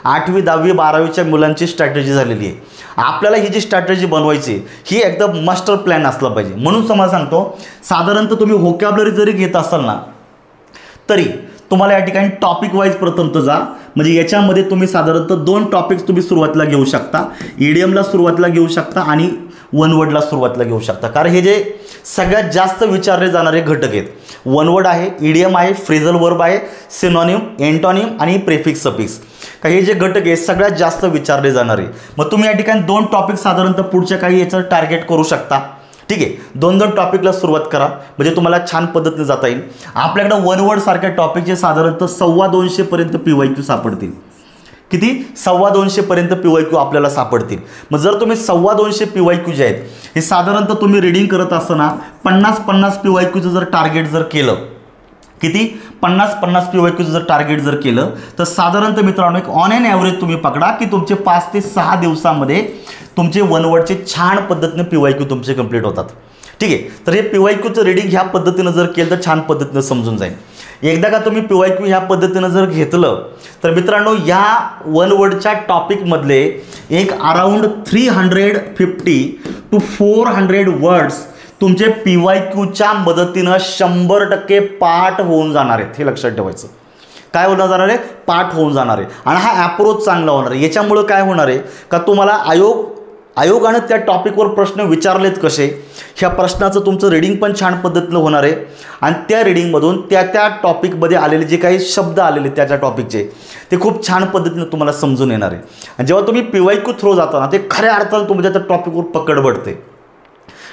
8वी 10वी 12वीच्या मुलांची स्ट्रॅटेजी झालेली आहे. आपल्याला ही जी स्ट्रॅटेजी बनवायची ही एकदम मास्टर प्लॅन असला पाहिजे. म्हणून तुम्हाला सांगतो साधारणतः तुम्ही व्होकॅब्युलरी जरी घेत असाल ना तरी तुम्हाला या ठिकाणी टॉपिक वाईज प्रथम तर जा, म्हणजे याच्यामध्ये तुम्ही साधारणतः 2 टॉपिक्स तुम्ही सुरुवातीला घेऊ शकता. ईडीएमला सुरुवातीला घेऊ शकता आणि वन वर्डला सुरुवातीला घेऊ शकता. कारण हे जे सगळ्यात जास्त विचारले जाणारे घटक आहेत, वन वर्ड आहे, ईडीएम आहे, फ्रेझल वर्ब आहे, सिनॉनिम, एंटॉनिम आणि प्रेफिक्स सफिक्स. का हे जे घटक आहे सगळ्यात जास्त विचारले जाणारे. मग तुम्ही या ठिकाणी 2 टॉपिक साधारणतः पुढच्या काही याचं टार्गेट करू शकता. ठीक आहे, 2 टॉपिकला सुरुवात करा म्हणजे तुम्हाला छान पद्धतीने जाता येईल. आपल्याकडे वन वर्ड सारख्या टॉपिकचे साधारणतः 250 पर्यंत PYQ सापडतील. किती? 250 पर्यंत PYQ आपल्याला सापडतील. मग जर तुम्ही 250 PYQ जे आहेत हे साधारणतः तुम्ही रीडिंग करत असताना 50-50 PYQचं जर टार्गेट जर केलं, किती? 50-50 PYQचं जर टार्गेट जर केलं तर साधारणतः मित्रांनो एक ऑन एन ॲव्हरेज तुम्ही पकडा की तुमचे 5 ते 6 दिवसामध्ये तुमचे वन वर्डचे छान पद्धतीने PYQ तुमचे कंप्लीट होतात. ठीक आहे, तर हे PYQचं रीडिंग ह्या पद्धतीनं जर केलं तर छान पद्धतीनं समजून जाईल. एकदा का तुम्ही PYQ ह्या पद्धतीनं जर घेतलं तर मित्रांनो या वन वर्डच्या टॉपिकमधले एक अराउंड 350 to 400 वर्ड्स तुमचे PYQच्या मदतीनं 100% पाठ होऊन जाणार आहेत. हे लक्षात ठेवायचं. काय होणार जाणार आहे? पाठ होऊन जाणार आहे. आणि हा ॲप्रोच चांगला होणार आहे. याच्यामुळं काय होणार आहे का तुम्हाला आयोगानं त्या टॉपिकवर प्रश्न विचारलेत कसे, ह्या प्रश्नाचं तुमचं रीडिंग पण छान पद्धतीनं होणार आहे. आणि त्या रीडिंगमधून त्या टॉपिकमध्ये आलेले जे काही शब्द आलेले त्या टॉपिकचे ते खूप छान पद्धतीनं तुम्हाला समजून येणार आहे. आणि जेव्हा तुम्ही PYQ थ्रू जाता ना ते खऱ्या अर्थानं तुमच्या त्या टॉपिकवर पकड पडते.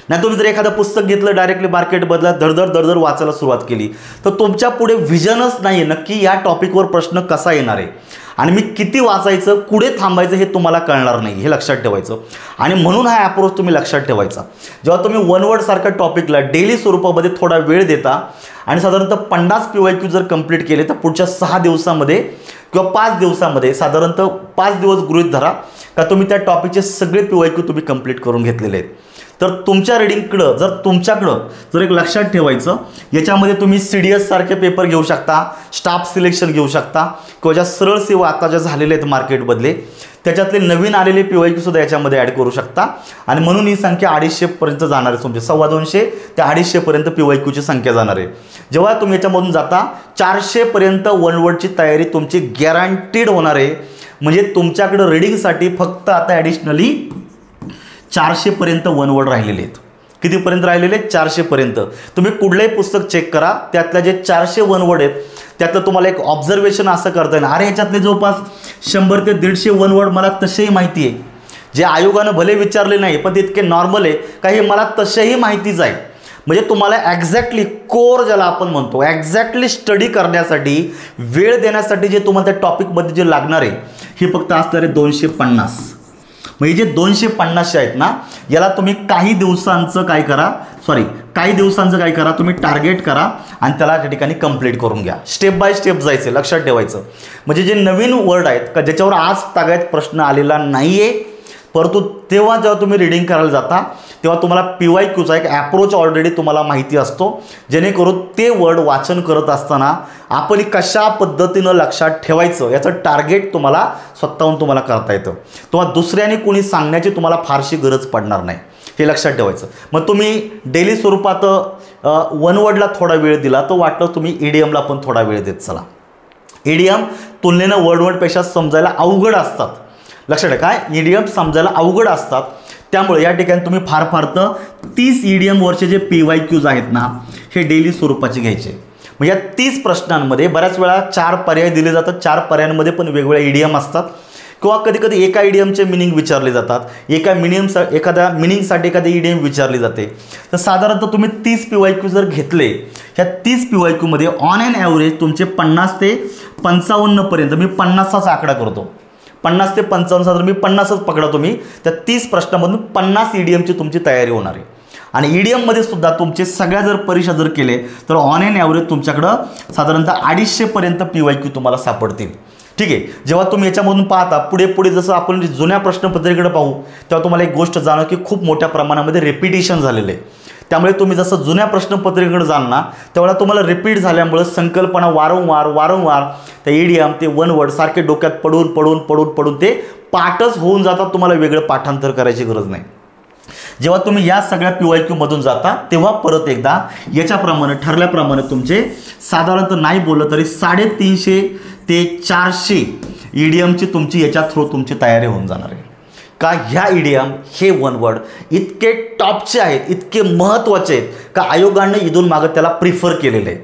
नाही तुम्ही जर एखादं पुस्तक घेतलं डायरेक्टली मार्केटमधला धडधड वाचायला सुरुवात केली तर तुमच्या पुढे व्हिजनच नाही आहे नक्की या टॉपिकवर प्रश्न कसा येणार आहे आणि मी किती वाचायचं, कुठे थांबायचं हे तुम्हाला कळणार नाही. हे लक्षात ठेवायचं. आणि म्हणून हा ॲप्रोच तुम्ही लक्षात ठेवायचा. जेव्हा तुम्ही वन वर्ड सारख्या टॉपिकला डेली स्वरूपामध्ये थोडा वेळ देता आणि साधारणतः 50 PYQ जर कंप्लीट केले तर पुढच्या 6 दिवसामध्ये किंवा 5 दिवसामध्ये साधारणतः 5 दिवस गृहीत धरा का तुम्ही त्या टॉपिकचे सगळे PYQ तुम्ही कंप्लीट करून घेतलेले आहेत. तर तुमच्या रीडिंगकडं जर एक लक्षात ठेवायचं याच्यामध्ये तुम्ही CDS सारखे पेपर घेऊ शकता, स्टाफ सिलेक्शन घेऊ शकता किंवा ज्या सरळ सेवा आता ज्या झालेल्या आहेत मार्केटमधले त्याच्यातले नवीन आलेले PYQ सुद्धा याच्यामध्ये ॲड करू शकता. आणि म्हणून ही संख्या 250 पर्यंत जाणार आहे. तुमचे 250 ते 250 पर्यंत PYQची संख्या जाणार आहे. जेव्हा तुम्ही याच्यामधून जाता 400 पर्यंत वन वर्डची तयारी तुमची गॅरंटीड होणार आहे. म्हणजे तुमच्याकडे रीडिंगसाठी फक्त आता ॲडिशनली 400 पर्यंत वन वर्ड राहिलेले आहेत. कितीपर्यंत राहिलेले? 400 पर्यंत. तुम्ही कुठलंही पुस्तक चेक करा त्यातल्या जे 400 वन वर्ड आहेत त्यातलं तुम्हाला एक ऑब्झर्वेशन असं करता येईल, अरे याच्यातले जवळपास 100 ते 150 वन वर्ड मला तसेही माहिती आहे, जे आयोगानं भले विचारले नाही पण ते इतके नॉर्मल आहे का हे मला तसेही माहितीच आहे. म्हणजे तुम्हाला एक्झॅक्टली कोर ज्याला आपण म्हणतो एक्झॅक्टली स्टडी करण्यासाठी वेळ देण्यासाठी जे तुम्हाला त्या टॉपिकमध्ये जे लागणार आहे हे फक्त असणार आहे 250. म्हणजे जे 250 आहेत ना याला तुम्ही काही दिवसांचं काय करा तुम्ही टार्गेट करा आणि त्याला त्या ठिकाणी कंप्लीट करून घ्या. स्टेप बाय स्टेप जायचं. लक्षात ठेवायचं. म्हणजे जे नवीन वर्ड आहेत का ज्याच्यावर आज तागायत प्रश्न आलेला नाही आहे परंतु तेव्हा जेव्हा तुम्ही रीडिंग करायला जाता तेव्हा तुम्हाला PYQचा एक ॲप्रोच ऑलरेडी तुम्हाला माहिती असतो जेणेकरून ते वर्ड वाचन करत असताना आपण कशा पद्धतीनं लक्षात ठेवायचं याचं टार्गेट तुम्हाला स्वतःहून तुम्हाला करता येतं. तुम्हाला दुसऱ्याने कोणी सांगण्याची तुम्हाला फारशी गरज पडणार नाही. हे लक्षात ठेवायचं. मग तुम्ही डेली स्वरूपात वन वर्डला थोडा वेळ दिला तर वाटलं तुम्ही ईडीएमला पण थोडा वेळ देत चला. ईडीएम तुलनेनं वर्डपेक्षा समजायला अवघड असतात. लक्षात ठेवा काय ईडीएम समजायला अवघड असतात. त्यामुळे या ठिकाणी तुम्ही फार तर 30 ईडीएमवरचे जे PYQs आहेत ना हे डेली स्वरूपाचे घ्यायचे. मग या 30 प्रश्नांमध्ये बऱ्याच वेळा 4 पर्याय दिले जातात. 4 पर्यायांमध्ये पण वेगवेगळे ईडीएम असतात किंवा कधी एका ईडीएमचे मिनिंग विचारले जातात. एखाद्या मिनिंगसाठी एखादी ईडीएम विचारली जाते. तर साधारणतः तुम्ही 30 PYQ जर घेतले ह्या 30 PYQमध्ये ऑन एन ॲव्हरेज तुमचे 50 ते 55 पर्यंत मी 50चा आकडा करतो. 50 ते 55 साधारण मी 50च पकडा. तुम्ही त्या 30 प्रश्नामधून 50 ईडीएमची तुमची तयारी होणार आहे. आणि ईडीएममध्ये सुद्धा तुमचे सगळ्या जर परीक्षा जर केले तर ऑन एन ॲव्हरेज तुमच्याकडं साधारणतः 250 पर्यंत PYQ तुम्हाला सापडतील. ठीक आहे. जेव्हा तुम्ही याच्यामधून पाहता पुढे जसं आपण जुन्या प्रश्नपत्रिकेकडे पाहू तेव्हा तुम्हाला एक गोष्ट जाणव की खूप मोठ्या प्रमाणामध्ये रिपिटेशन झालेलं आहे. त्यामुळे तुम्ही जसं जुन्या प्रश्नपत्रिकेकडे जाल ना त्यावेळेला तुम्हाला रिपीट झाल्यामुळं संकल्पना वारंवार त्या ईडीएम ते वन वर्ड सारखे डोक्यात पडून ते पाठच होऊन जातात. तुम्हाला वेगळं पाठांतर करायची गरज नाही. जेव्हा तुम्ही या सगळ्या PYQमधून जाता तेव्हा परत एकदा याच्याप्रमाणे ठरल्याप्रमाणे तुमचे साधारणतः नाही बोललं तरी 350 ते 400 ईडीएमची तुमची याच्या थ्रू तुमची तयारी होऊन जाणार आहे. का ह्या ईडीएम हे वन वर्ड इतके टॉपचे आहेत, इतके महत्त्वाचे आहेत का आयोगाने इथून मागं त्याला प्रिफर केलेलं आहे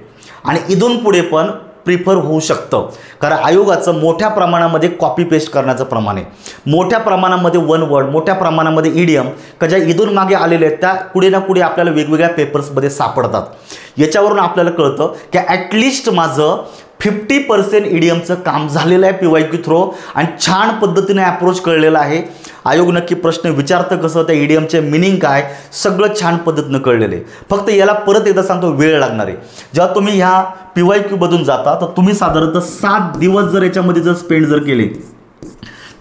आणि इथून पुढे पण प्रिफर होऊ शकतं. कारण आयोगाचं मोठ्या प्रमाणामध्ये कॉपी पेस्ट करण्याचं प्रमाण आहे, मोठ्या प्रमाणामध्ये वन वर्ड, मोठ्या प्रमाणामध्ये ईडीएम का ज्या इथून मागे आलेले आहेत त्या पुढे ना पुढे आपल्याला वेगवेगळ्या पेपर्समध्ये सापडतात. याच्यावरून आपल्याला कळतं की ॲटलिस्ट माझं 50% ईडीएमचं काम झालेलं आहे PYQ थ्रो आणि छान पद्धतीने अप्रोच कळलेला आहे. आयोग नक्की प्रश्न विचारतं कसं, त्या ईडीएमचे मिनिंग काय, सगळं छान पद्धतीनं कळलेलं आहे. फक्त याला परत एकदा सांगतो, वेळ लागणार आहे. जेव्हा तुम्ही ह्या PYQ मधून जाता तर तुम्ही साधारणतः 7 दिवस जर याच्यामध्ये जर स्पेंड जर केले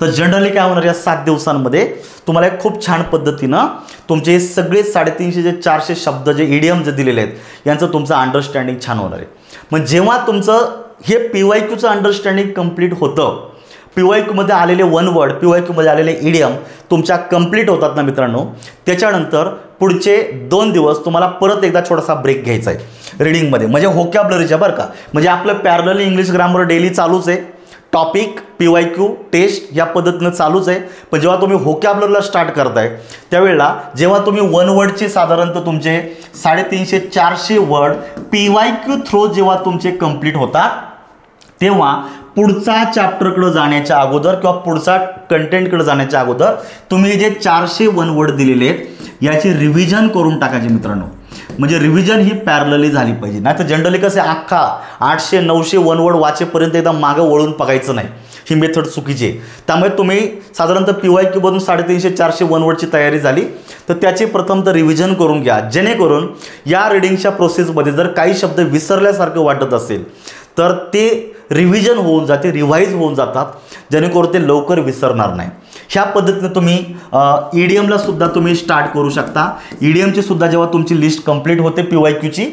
तर जनरली काय होणार, या 7 दिवसांमध्ये तुम्हाला खूप छान पद्धतीनं तुमचे सगळे 350 ते 400 शब्द जे ईडीएम जे दिलेले आहेत यांचं तुमचं अंडरस्टँडिंग छान होणार आहे. मग जेव्हा तुमचं हे PYQचं अंडरस्टँडिंग कंप्लीट होतं, PYQमध्ये आलेले वन वर्ड, PYQमध्ये आलेले ईडीएम तुमच्या कंप्लीट होतात ना मित्रांनो, त्याच्यानंतर पुढचे 2 दिवस तुम्हाला परत एकदा छोटासा ब्रेक घ्यायचा आहे रीडिंगमध्ये, म्हणजे व्होकॅब्युलरीच्या बरं का. म्हणजे आपलं पॅरलली इंग्लिश ग्रामर डेली चालूच आहे, टॉपिक PYQ टेस्ट या पद्धतीनं चालूच आहे. पण जेव्हा तुम्ही व्होकॅब्युलरीला स्टार्ट करताय त्यावेळेला जेव्हा तुम्ही वन वर्डचे साधारणतः तुमचे 350-400 वर्ड PYQ थ्रो जेव्हा तुमचे कंप्लीट होतात तेव्हा पुढचा चॅप्टरकडे जाण्याच्या अगोदर किंवा पुढचा कंटेंटकडे जाण्याच्या अगोदर तुम्ही जे 400 वन वर्ड दिलेले आहेत याची रिव्हिजन करून टाकायचे मित्रांनो. म्हणजे रिव्हिजन ही पॅरलली झाली पाहिजे. नाही तर जनरली कसं अख्खा 800-900 वन वर्ड वाचेपर्यंत एकदा मागं वळून बघायचं नाही, ही मेथड चुकीची आहे. त्यामुळे तुम्ही साधारणतः PYQ मधून 350-400 वन वर्डची तयारी झाली तर त्याची प्रथम तर रिव्हिजन करून घ्या, जेणेकरून या रीडिंगच्या प्रोसेसमध्ये जर काही शब्द विसरल्यासारखं वाटत असेल तर ते रिव्हिजन होऊन जाते, रिवाईज होऊन जातात, जेणेकरून ते लवकर विसरणार नाही. ह्या पद्धतीने तुम्ही ईडीएमला सुद्धा तुम्ही स्टार्ट करू शकता. ईडीएमची सुद्धा जेव्हा तुमची लिस्ट कंप्लीट होते PYQची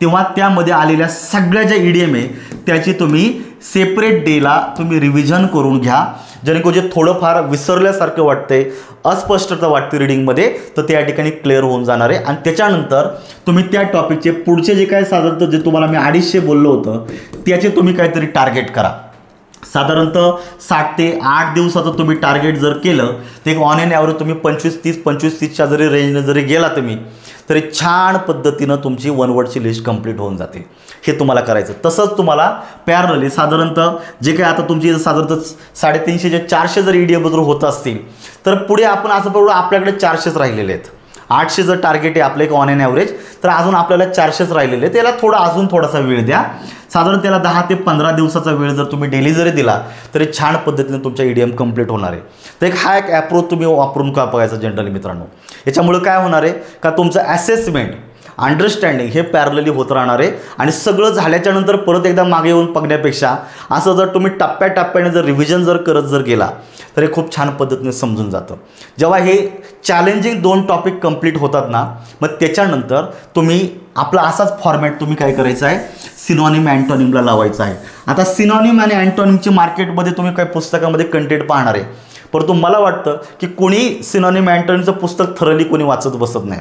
तेव्हा त्यामध्ये आलेल्या सगळ्या ज्या ईडीएम आहे त्याची तुम्ही सेपरेट डेला तुम्ही रिव्हिजन करून घ्या, जेणेकरून जे थोडंफार विसरल्यासारखं वाटते, अस्पष्टता वाटते रीडिंगमध्ये, तर त्या ठिकाणी क्लिअर होऊन जाणार आहे. आणि त्याच्यानंतर तुम्ही त्या टॉपिकचे पुढचे जे काय साधारणतः जे तुम्हाला मी 250 बोललो होतं त्याचे तुम्ही काहीतरी टार्गेट करा. साधारणतः 7 ते 8 दिवसाचं तुम्ही टार्गेट जर केलं तर एक ऑन एन ॲव्हरेज तुम्ही 25-30 जरी रेंजने जरी गेला तुम्ही तरी छान पद्धतीनं तुमची वन वर्डची लिस्ट कंप्लीट होऊन जाते. हे तुम्हाला करायचं. तसंच तुम्हाला पॅरलली साधारणतः जे काही आता तुमची साधारणतः 350 ते 400 जर ईडीएम जर होत असतील तर पुढे आपण असं बघू आपल्याकडे 400च राहिलेले आहेत. 800 जर टार्गेट आहे आपलं एक ऑन एन ॲव्हरेज तर अजून आपल्याला 400च राहिलेले आहेत. त्याला अजून थोडासा वेळ द्या. साधारण त्याला 10 ते 15 दिवसाचा वेळ जर तुम्ही डेली जरी दिला तरी छान पद्धतीने तुमच्या ईडीएम कंप्लीट होणार आहे. तर हा एक ॲप्रोच तुम्ही वापरून का बघायचं जनरली मित्रांनो. याच्यामुळे काय होणार आहे का तुमचं ॲसेसमेंट अंडरस्टँडिंग हे पॅरलली होत राहणार आहे. आणि सगळं झाल्याच्या नंतर परत एकदा मागे येऊन बघण्यापेक्षा असं जर तुम्ही टप्प्याटप्प्याने जर रिव्हिजन जर करत जर गेला तर हे खूप छान पद्धतीने समजून जातं. जेव्हा हे चॅलेंजिंग 2 टॉपिक कंप्लीट होतात ना मग त्याच्यानंतर तुम्ही आपला असाच फॉर्मॅट तुम्ही काय करायचं आहे, सिनॉनिम अँटॉनिमला लावायचं आहे. आता सिनॉनिम आणि अँटॉनिमची मार्केटमध्ये तुम्ही काही पुस्तकामध्ये कंटेंट पाहणार आहे, परंतु मला वाटतं की कोणी सिनॉनिम अँटॉनिमचं पुस्तक थरली कोणी वाचत बसत नाही.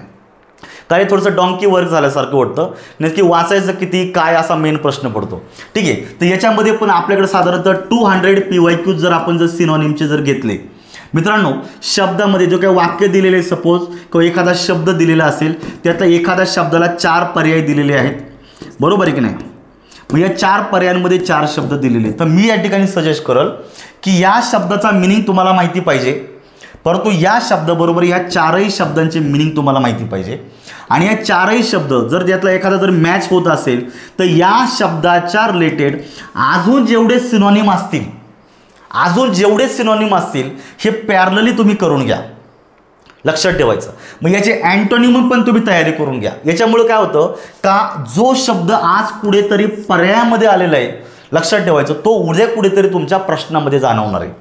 काही थोडंसं डॉंकी वर्क झाल्यासारखं वाटतं, नक्की वाचायचं किती काय असा मेन प्रश्न पडतो. ठीक आहे, तर याच्यामध्ये पण आपल्याकडे साधारणतः 200 PYQ जर आपण जर सिनॉनिमचे जर घेतले मित्रांनो, शब्दामध्ये जो काही वाक्य दिलेले सपोज किंवा एखादा शब्द दिलेला असेल त्यातल्या एखाद्या शब्दाला 4 पर्याय दिलेले आहेत, बरोबर आहे की नाही. मग या 4 पर्यायांमध्ये 4 शब्द दिलेले. तर मी या ठिकाणी सजेस्ट करेल की या शब्दाचा मिनिंग तुम्हाला माहिती पाहिजे, परंतु या शब्दाबरोबर या 4ही शब्दांचे मिनिंग तुम्हाला माहिती पाहिजे. आणि या 4ही शब्द जर त्यातला एखादा जर मॅच होत असेल तर या शब्दाच्या रिलेटेड अजून जेवढे सिनॉनिम असतील हे पॅरलली तुम्ही करून घ्या, लक्षात ठेवायचं. मग याचे अँटोनिम पण तुम्ही तयारी करून घ्या. याच्यामुळे काय होतं का जो शब्द आज कुठेतरी पर्यायामध्ये आलेला आहे लक्षात ठेवायचं, तो उद्या कुठेतरी तुमच्या प्रश्नामध्ये जाणवणार आहे.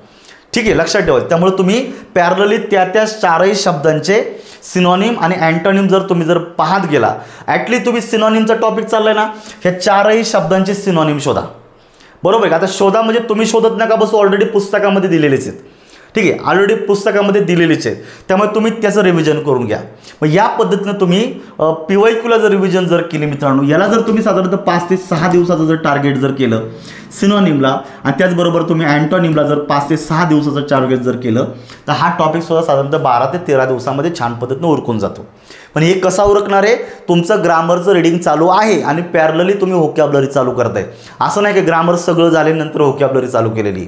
ठीक आहे, लक्षात ठेवायचं. त्यामुळे तुम्ही पॅरलली त्या 4ही शब्दांचे सिनॉनिम आणि अँटोनिम जर तुम्ही जर पाहत गेला, ॲटलीस्ट तुम्ही सिनॉनिमचा टॉपिक चाललाय ना, ह्या 4ही शब्दांचे सिनॉनिम शोधा, बरोबर आहे का. आता शोधा म्हणजे तुम्ही शोधत नका बस, ऑलरेडी पुस्तकामध्ये दिलेलेच आहेत. ठीक आहे, ऑलरेडी पुस्तकामध्ये दिलेलीच आहे, त्यामुळे तुम्ही त्याचं रिव्हिजन करून घ्या. मग या पद्धतीनं तुम्ही PYQला जर रिव्हिजन जर केली मित्रांनो, याला जर तुम्ही साधारणतः 5 ते 6 दिवसाचं जर टार्गेट जर केलं सिनोनिमला, आणि त्याचबरोबर तुम्ही अँटोनिमला जर 5 ते 6 दिवसाचं टार्गेट जर केलं, तर हा टॉपिकसुद्धा साधारणतः 12 ते 13 दिवसामध्ये छान पद्धतीनं उरकून जातो. पण हे कसा उरकणार आहे, तुमचं ग्रामरचं रीडिंग चालू आहे आणि पॅरलली तुम्ही व्होकॅब्युलरी चालू करताय. असं नाही की ग्रामर सगळं झाल्यानंतर व्होकॅब्युलरी चालू केलेली.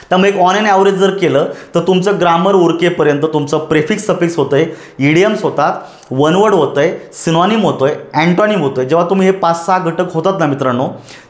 त्यामुळे एक ऑन एन ॲव्हरेज जर केलं तर तुमचं ग्रामर उरकेपर्यंत तुमचं प्रेफिक्स सफिक्स होतं आहे, इडियम्स होतात, वन वर्ड होतं आहे, सिनॉनिम होतो आहे, अँटॉनिम होतो आहे. जेव्हा तुम्ही हे 5-6 घटक होतात ना मित्रांनो,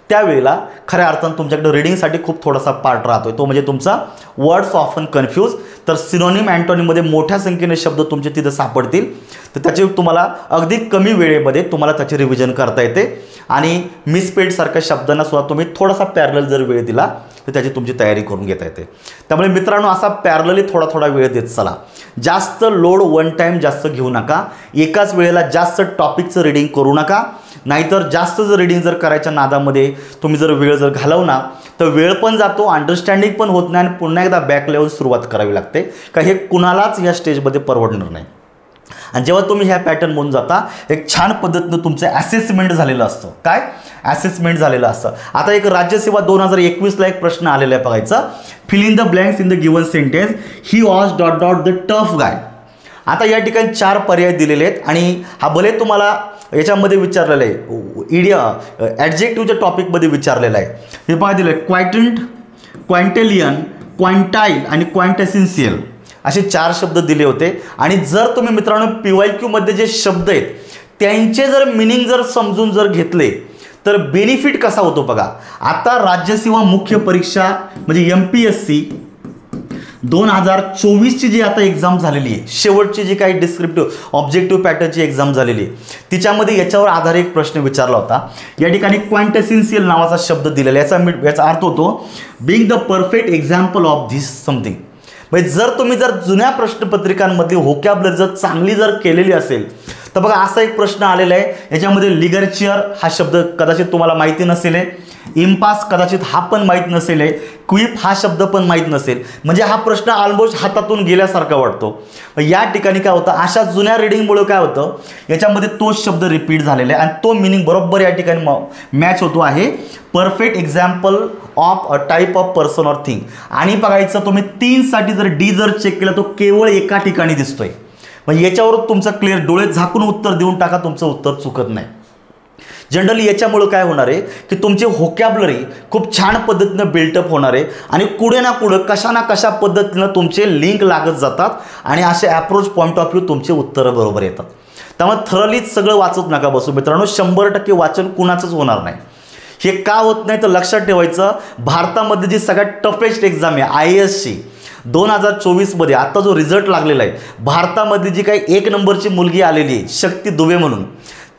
त्यावेळेला खऱ्या अर्थानं तुमच्याकडे रीडिंगसाठी खूप थोडासा पार्ट राहतो आहे, तो म्हणजे तुमचा वर्ड्स ऑफन कन्फ्यूज. तर सिनॉनिम अँटॉनिममध्ये मोठ्या संख्येने शब्द तुमचे तिथे सापडतील, तर त्याचे तुम्हाला अगदी कमी वेळेमध्ये तुम्हाला त्याचे रिव्हिजन करता येते. आणि मिसपेडसारख्या शब्दांना सुद्धा तुम्ही थोडासा पॅरलल जर वेळ दिला तर त्याची तुमची तयारी करून घेता येते. त्यामुळे मित्रांनो असा पॅरलली थोडा थोडा वेळ देत चला. जास्त लोड वन टाईम जास्त घेऊ नका, एकाच वेळेला जास्त टॉपिकचं रीडिंग करू नका. नाहीतर जास्त जर रीडिंग जर करायच्या नादामध्ये तुम्ही जर वेळ जर घालवला तर वेळ पण जातो, अंडरस्टँडिंग पण होत नाही, आणि पुन्हा एकदा बॅक लेवल सुरुवात करावी लागते. का हे कुणालाच या स्टेजमध्ये परवडणार नाही. आणि जेव्हा तुम्ही ह्या पॅटर्नमधून जाता, एक छान पद्धतीनं तुमचं ॲसेसमेंट झालेलं असतं. काय ॲसेसमेंट झालेलं असतं. आता एक राज्यसेवा 2021ला एक प्रश्न आलेला आहे बघायचा, fill in the blanks in the given sentence, he was dot dot the tough guy. आता या ठिकाणी 4 पर्याय दिलेले आहेत, आणि हा भले तुम्हाला याच्यामध्ये विचारलेलं आहे, ॲडजेक्टिव्हच्या टॉपिकमध्ये विचारलेलं आहे. हे पहा दिलं आहे, क्वायटंट, क्वांटेलियन, क्वांटाईल आणि क्वांटेसिन्शियल असे 4 शब्द दिले होते. आणि जर तुम्ही मित्रांनो PYQमध्ये जे शब्द आहेत त्यांचे जर मिनिंग जर समजून जर घेतले तर बेनिफिट कसा होतो बघा. आता राज्यसेवा मुख्य परीक्षा म्हणजे MPSC 2024ची जी आता एक्झाम झालेली आहे, शेवटची जी काही डिस्क्रिप्टिव्ह ऑब्जेक्टिव्ह पॅटर्नची एक्झाम झालेली आहे, तिच्यामध्ये याच्यावर आधारित एक प्रश्न विचारला होता. या ठिकाणी क्वांटेसिन्शियल नावाचा शब्द दिलेला आहे. याचा अर्थ होतो being the perfect example of this something. म्हणजे जर तुम्ही जर जुन्या प्रश्नपत्रिकांमधली व्होकॅब्युलरी जर चांगली जर केलेली असेल तर बघा असा एक प्रश्न आलेला आहे. याच्यामध्ये लिगर्चियर हा शब्द कदाचित तुम्हाला माहिती नसेल, इम्पास कदाचित हा पण माहीत नसेल, क्विप हा शब्द पण माहीत नसेल. म्हणजे हा प्रश्न ऑलमोस्ट हातातून गेल्यासारखा वाटतो. या ठिकाणी काय होतं, अशा जुन्या रिडिंगमुळे काय होतं, याच्यामध्ये तोच शब्द रिपीट झालेला आहे आणि तो मिनिंग बरोबर या ठिकाणी मॅच होतो आहे. Perfect example of a type of person or thing. आणि बघायचं तुम्ही 3 साठी जर डी जर चेक केला तो केवळ एका ठिकाणी दिसतोय. म्हणजे याच्यावर तुमचं क्लिअर डोळे झाकून उत्तर देऊन टाका, तुमचं उत्तर चुकत नाही. जनरली याच्यामुळं काय होणार आहे की तुमची व्होकॅब्युलरी खूप छान पद्धतीनं बिल्टअप होणार आहे आणि कुठे ना कुठं कशा ना कशा पद्धतीनं तुमचे लिंक लागत जातात आणि असे अप्रोच पॉईंट ऑफ व्ह्यू तुमचे उत्तरं बरोबर येतात. त्यामुळे थरलीच सगळं वाचत नका बसू मित्रांनो. 100% वाचन कुणाचंच होणार नाही. हे का होत नाही तर लक्षात ठेवायचं, भारतामध्ये जी सगळ्यात टफेस्ट एक्झाम आहे IASची 2024मध्ये आता जो रिझल्ट लागलेला आहे, भारतामध्ये जी काही 1 नंबरची मुलगी आलेली आहे शक्ती दुबे म्हणून,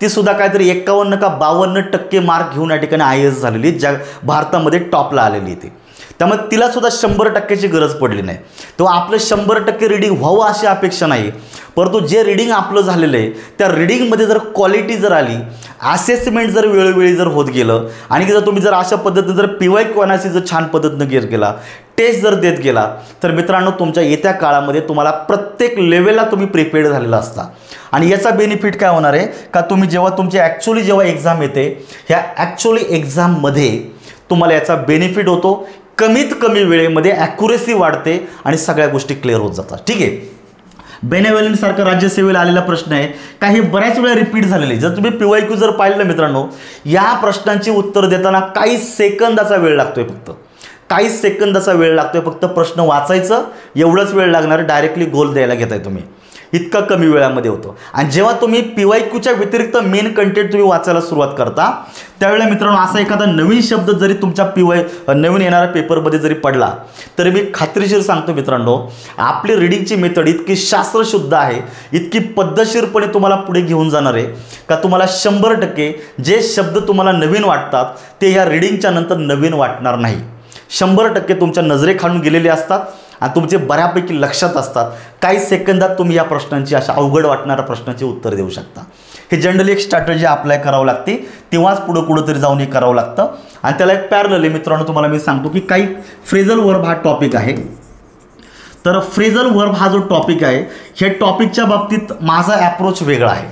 ती सुद्धा काहीतरी 51 का 52% मार्क घेऊन या ठिकाणी IAS झालेली, ज्या भारतामध्ये टॉपला आलेली ती. त्यामुळे तिला सुद्धा 100%ची गरज पडली नाही. तो आपलं 100% रीडिंग व्हावं अशी अपेक्षा नाही, परंतु जे रीडिंग आपलं झालेलं आहे त्या रीडिंगमध्ये जर क्वालिटी जर आली, असेसमेंट जर वेळोवेळी जर होत गेलं आणि जर तुम्ही जर अशा पद्धतीने जर PYQ अनालिसिस जर छान पद्धतीनं घेत गेला, टेस्ट जर देत गेला, तर मित्रांनो तुमच्या येत्या काळामध्ये तुम्हाला प्रत्येक लेवलला तुम्ही प्रिपेअर्ड झालेला असता. आणि याचा बेनिफिट काय होणार आहे का, तुम्ही जेव्हा तुमची ॲक्च्युली जेव्हा एक्झाम येते, ह्या ॲक्च्युली एक्झाममध्ये तुम्हाला याचा बेनिफिट होतो. कमीत कमी वेळेमध्ये ॲक्युरेसी वाढते आणि सगळ्या गोष्टी क्लिअर होत जातात. ठीक आहे. बेनेवलेंट सारखा राज्यसेवेला आलेला प्रश्न आहे, काही बऱ्याच वेळा रिपीट झालेले. जर तुम्ही PYQ जर पाहिलं मित्रांनो, या प्रश्नांची उत्तर देताना काही सेकंदाचा वेळ लागतोय, फक्त काही सेकंदाचा वेळ लागतोय. फक्त प्रश्न वाचायचं एवढंच वेळ लागणार, डायरेक्टली गोल द्यायला घेताय तुम्ही, इतका कमी वेळामध्ये होतो. आणि जेव्हा तुम्ही PYQच्या व्यतिरिक्त मेन कंटेंट तुम्ही वाचायला सुरुवात करता, त्यावेळेला मित्रांनो असा एखादा नवीन शब्द जरी तुमच्या नवीन येणाऱ्या पेपरमध्ये जरी पडला, तरी मी खात्रीशीर सांगतो मित्रांनो, आपली रीडिंगची मेथड इतकी शास्त्रशुद्ध आहे, इतकी पद्धतशीरपणे तुम्हाला पुढे घेऊन जाणार आहे का तुम्हाला 100% जे शब्द तुम्हाला नवीन वाटतात ते या रीडिंगच्या नंतर नवीन वाटणार नाही. 100% तुमच्या नजरेखालून गेलेले असतात आणि तुमचे बऱ्यापैकी लक्षात असतात. काही सेकंदात तुम्ही या प्रश्नांची, अशा अवघड वाटणाऱ्या प्रश्नांची उत्तर देऊ शकता. हे जनरली एक स्ट्रॅटेजी अप्लाय करावं लागते, तेव्हाच पुढं तरी जाऊन हे करावं लागतं. आणि त्याला एक पॅरलल आहे मित्रांनो, तुम्हाला मी सांगतो की काही फ्रेझल वर्ब हा टॉपिक आहे. तर फ्रेझल वर्ब हा जो टॉपिक आहे, ह्या टॉपिकच्या बाबतीत माझा ॲप्रोच वेगळा आहे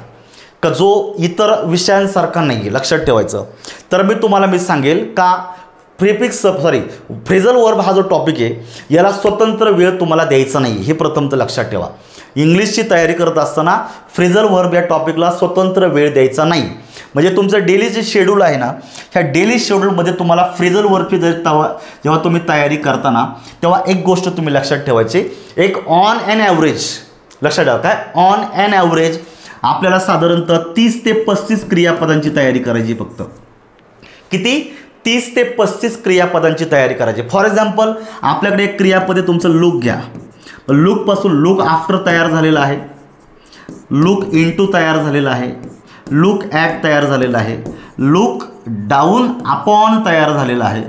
का जो इतर विषयांसारखा नाही आहे, लक्षात ठेवायचं. तर मी सांगेल का फ्रेझल वर्ब हा जो टॉपिक आहे याला स्वतंत्र वेळ तुम्हाला द्यायचा नाही, हे प्रथम तर लक्षात ठेवा. इंग्लिशची तयारी करत असताना फ्रेझल वर्ब या टॉपिकला स्वतंत्र वेळ द्यायचा नाही. म्हणजे तुमचं डेली जे शेड्यूल आहे ना, ह्या डेली शेड्यूलमध्ये तुम्हाला फ्रेझल वर्बची जेव्हा तुम्ही तयारी करताना तेव्हा एक गोष्ट तुम्ही लक्षात ठेवायची, एक ऑन ॲन ॲव्हरेज लक्षात ठेवा. काय ऑन ॲन ॲव्हरेज आपल्याला साधारणतः 30 ते 35 क्रियापदांची तयारी करायची. फक्त किती? 30 ते 35 क्रियापदांची तयारी करायची. फॉर एक्झाम्पल आपल्याकडे एक क्रियापद आहे तुमचं लुक घ्या. लुकपासून लुक आफ्टर तयार झालेला आहे, लुक इनटू तयार झालेला आहे, लुक ॲट तयार झालेला आहे, लुक डाऊन अपॉन तयार झालेला आहे.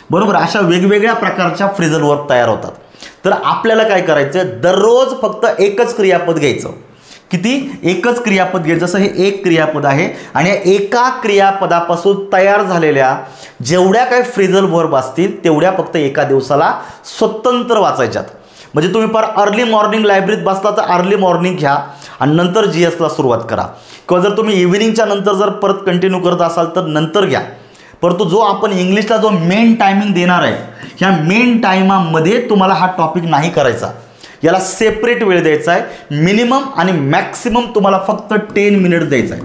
बरोबर, अशा वेगवेगळ्या प्रकारच्या फ्रेझल वर्ब तयार होतात. तर आपल्याला काय करायचं, दररोज फक्त एकच क्रियापद घ्यायचं. किती? एकच क्रियापद घ्यायचं. जसं हे एक क्रियापद आहे आणि या एका क्रियापदापासून तयार झालेल्या जेवढ्या काही फ्रेझल वर्ब असतील तेवढ्या फक्त एका दिवसाला स्वतंत्र वाचायच्यात. म्हणजे तुम्ही फार अर्ली मॉर्निंग लायब्ररीत बसला तर अर्ली मॉर्निंग घ्या आणि नंतर GSला सुरुवात करा, किंवा जर तुम्ही इव्हिनिंगच्या नंतर जर परत कंटिन्यू करत असाल तर नंतर घ्या. परंतु जो आपण इंग्लिशला जो मेन टायमिंग देणार आहे, ह्या मेन टायमामध्ये तुम्हाला हा टॉपिक नाही करायचा, याला सेपरेट वेळ द्यायचा आहे. मिनिमम आणि मॅक्सिमम तुम्हाला फक्त 10 मिनिट द्यायचं आहे.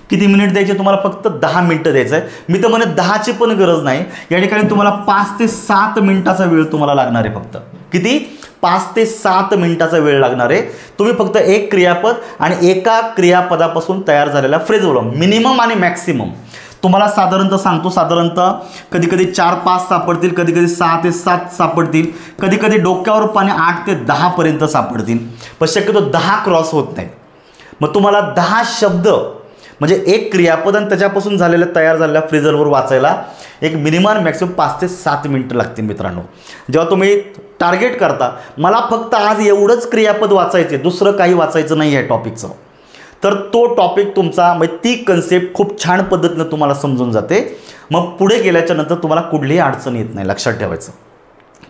किती मिनिट द्यायचे तुम्हाला? फक्त 10 मिनिटं द्यायचं आहे. मी तर म्हणत 10ची पण गरज नाही, या ठिकाणी तुम्हाला 5 ते 7 मिनिटाचा वेळ तुम्हाला लागणार आहे. फक्त किती? 5 ते 7 मिनिटाचा वेळ लागणार आहे. तुम्ही फक्त एक क्रियापद आणि एका क्रियापदापासून तयार झालेला फ्रेझल वर्ब मिनिमम आणि मॅक्सिमम तुम्हाला साधारणतः सांगतो, साधारणतः कधी कधी 4-5 सापडतील, कधी कधी 6 ते 7 सापडतील, कधी कधी डोक्यावर पाणी 8 ते 10 पर्यंत सापडतील, पण शक्यतो 10 क्रॉस होत नाही. मग तुम्हाला 10 शब्द म्हणजे एक क्रियापद आणि त्याच्यापासून तयार झालेल्या फ्रेझल वर्ब वाचायला एक मिनिमम मॅक्सिमम 5 ते 7 मिनिटं लागतील. मित्रांनो, जेव्हा तुम्ही टार्गेट करता मला फक्त आज एवढंच क्रियापद वाचायचे, दुसरं काही वाचायचं नाही आहे टॉपिकचं, तर तो टॉपिक तुमचा म्हणजे ती कन्सेप्ट खूप छान पद्धतीनं तुम्हाला समजून जाते. मग पुढे गेल्याच्या नंतर तुम्हाला कुठलीही अडचण येत नाही, लक्षात ठेवायचं.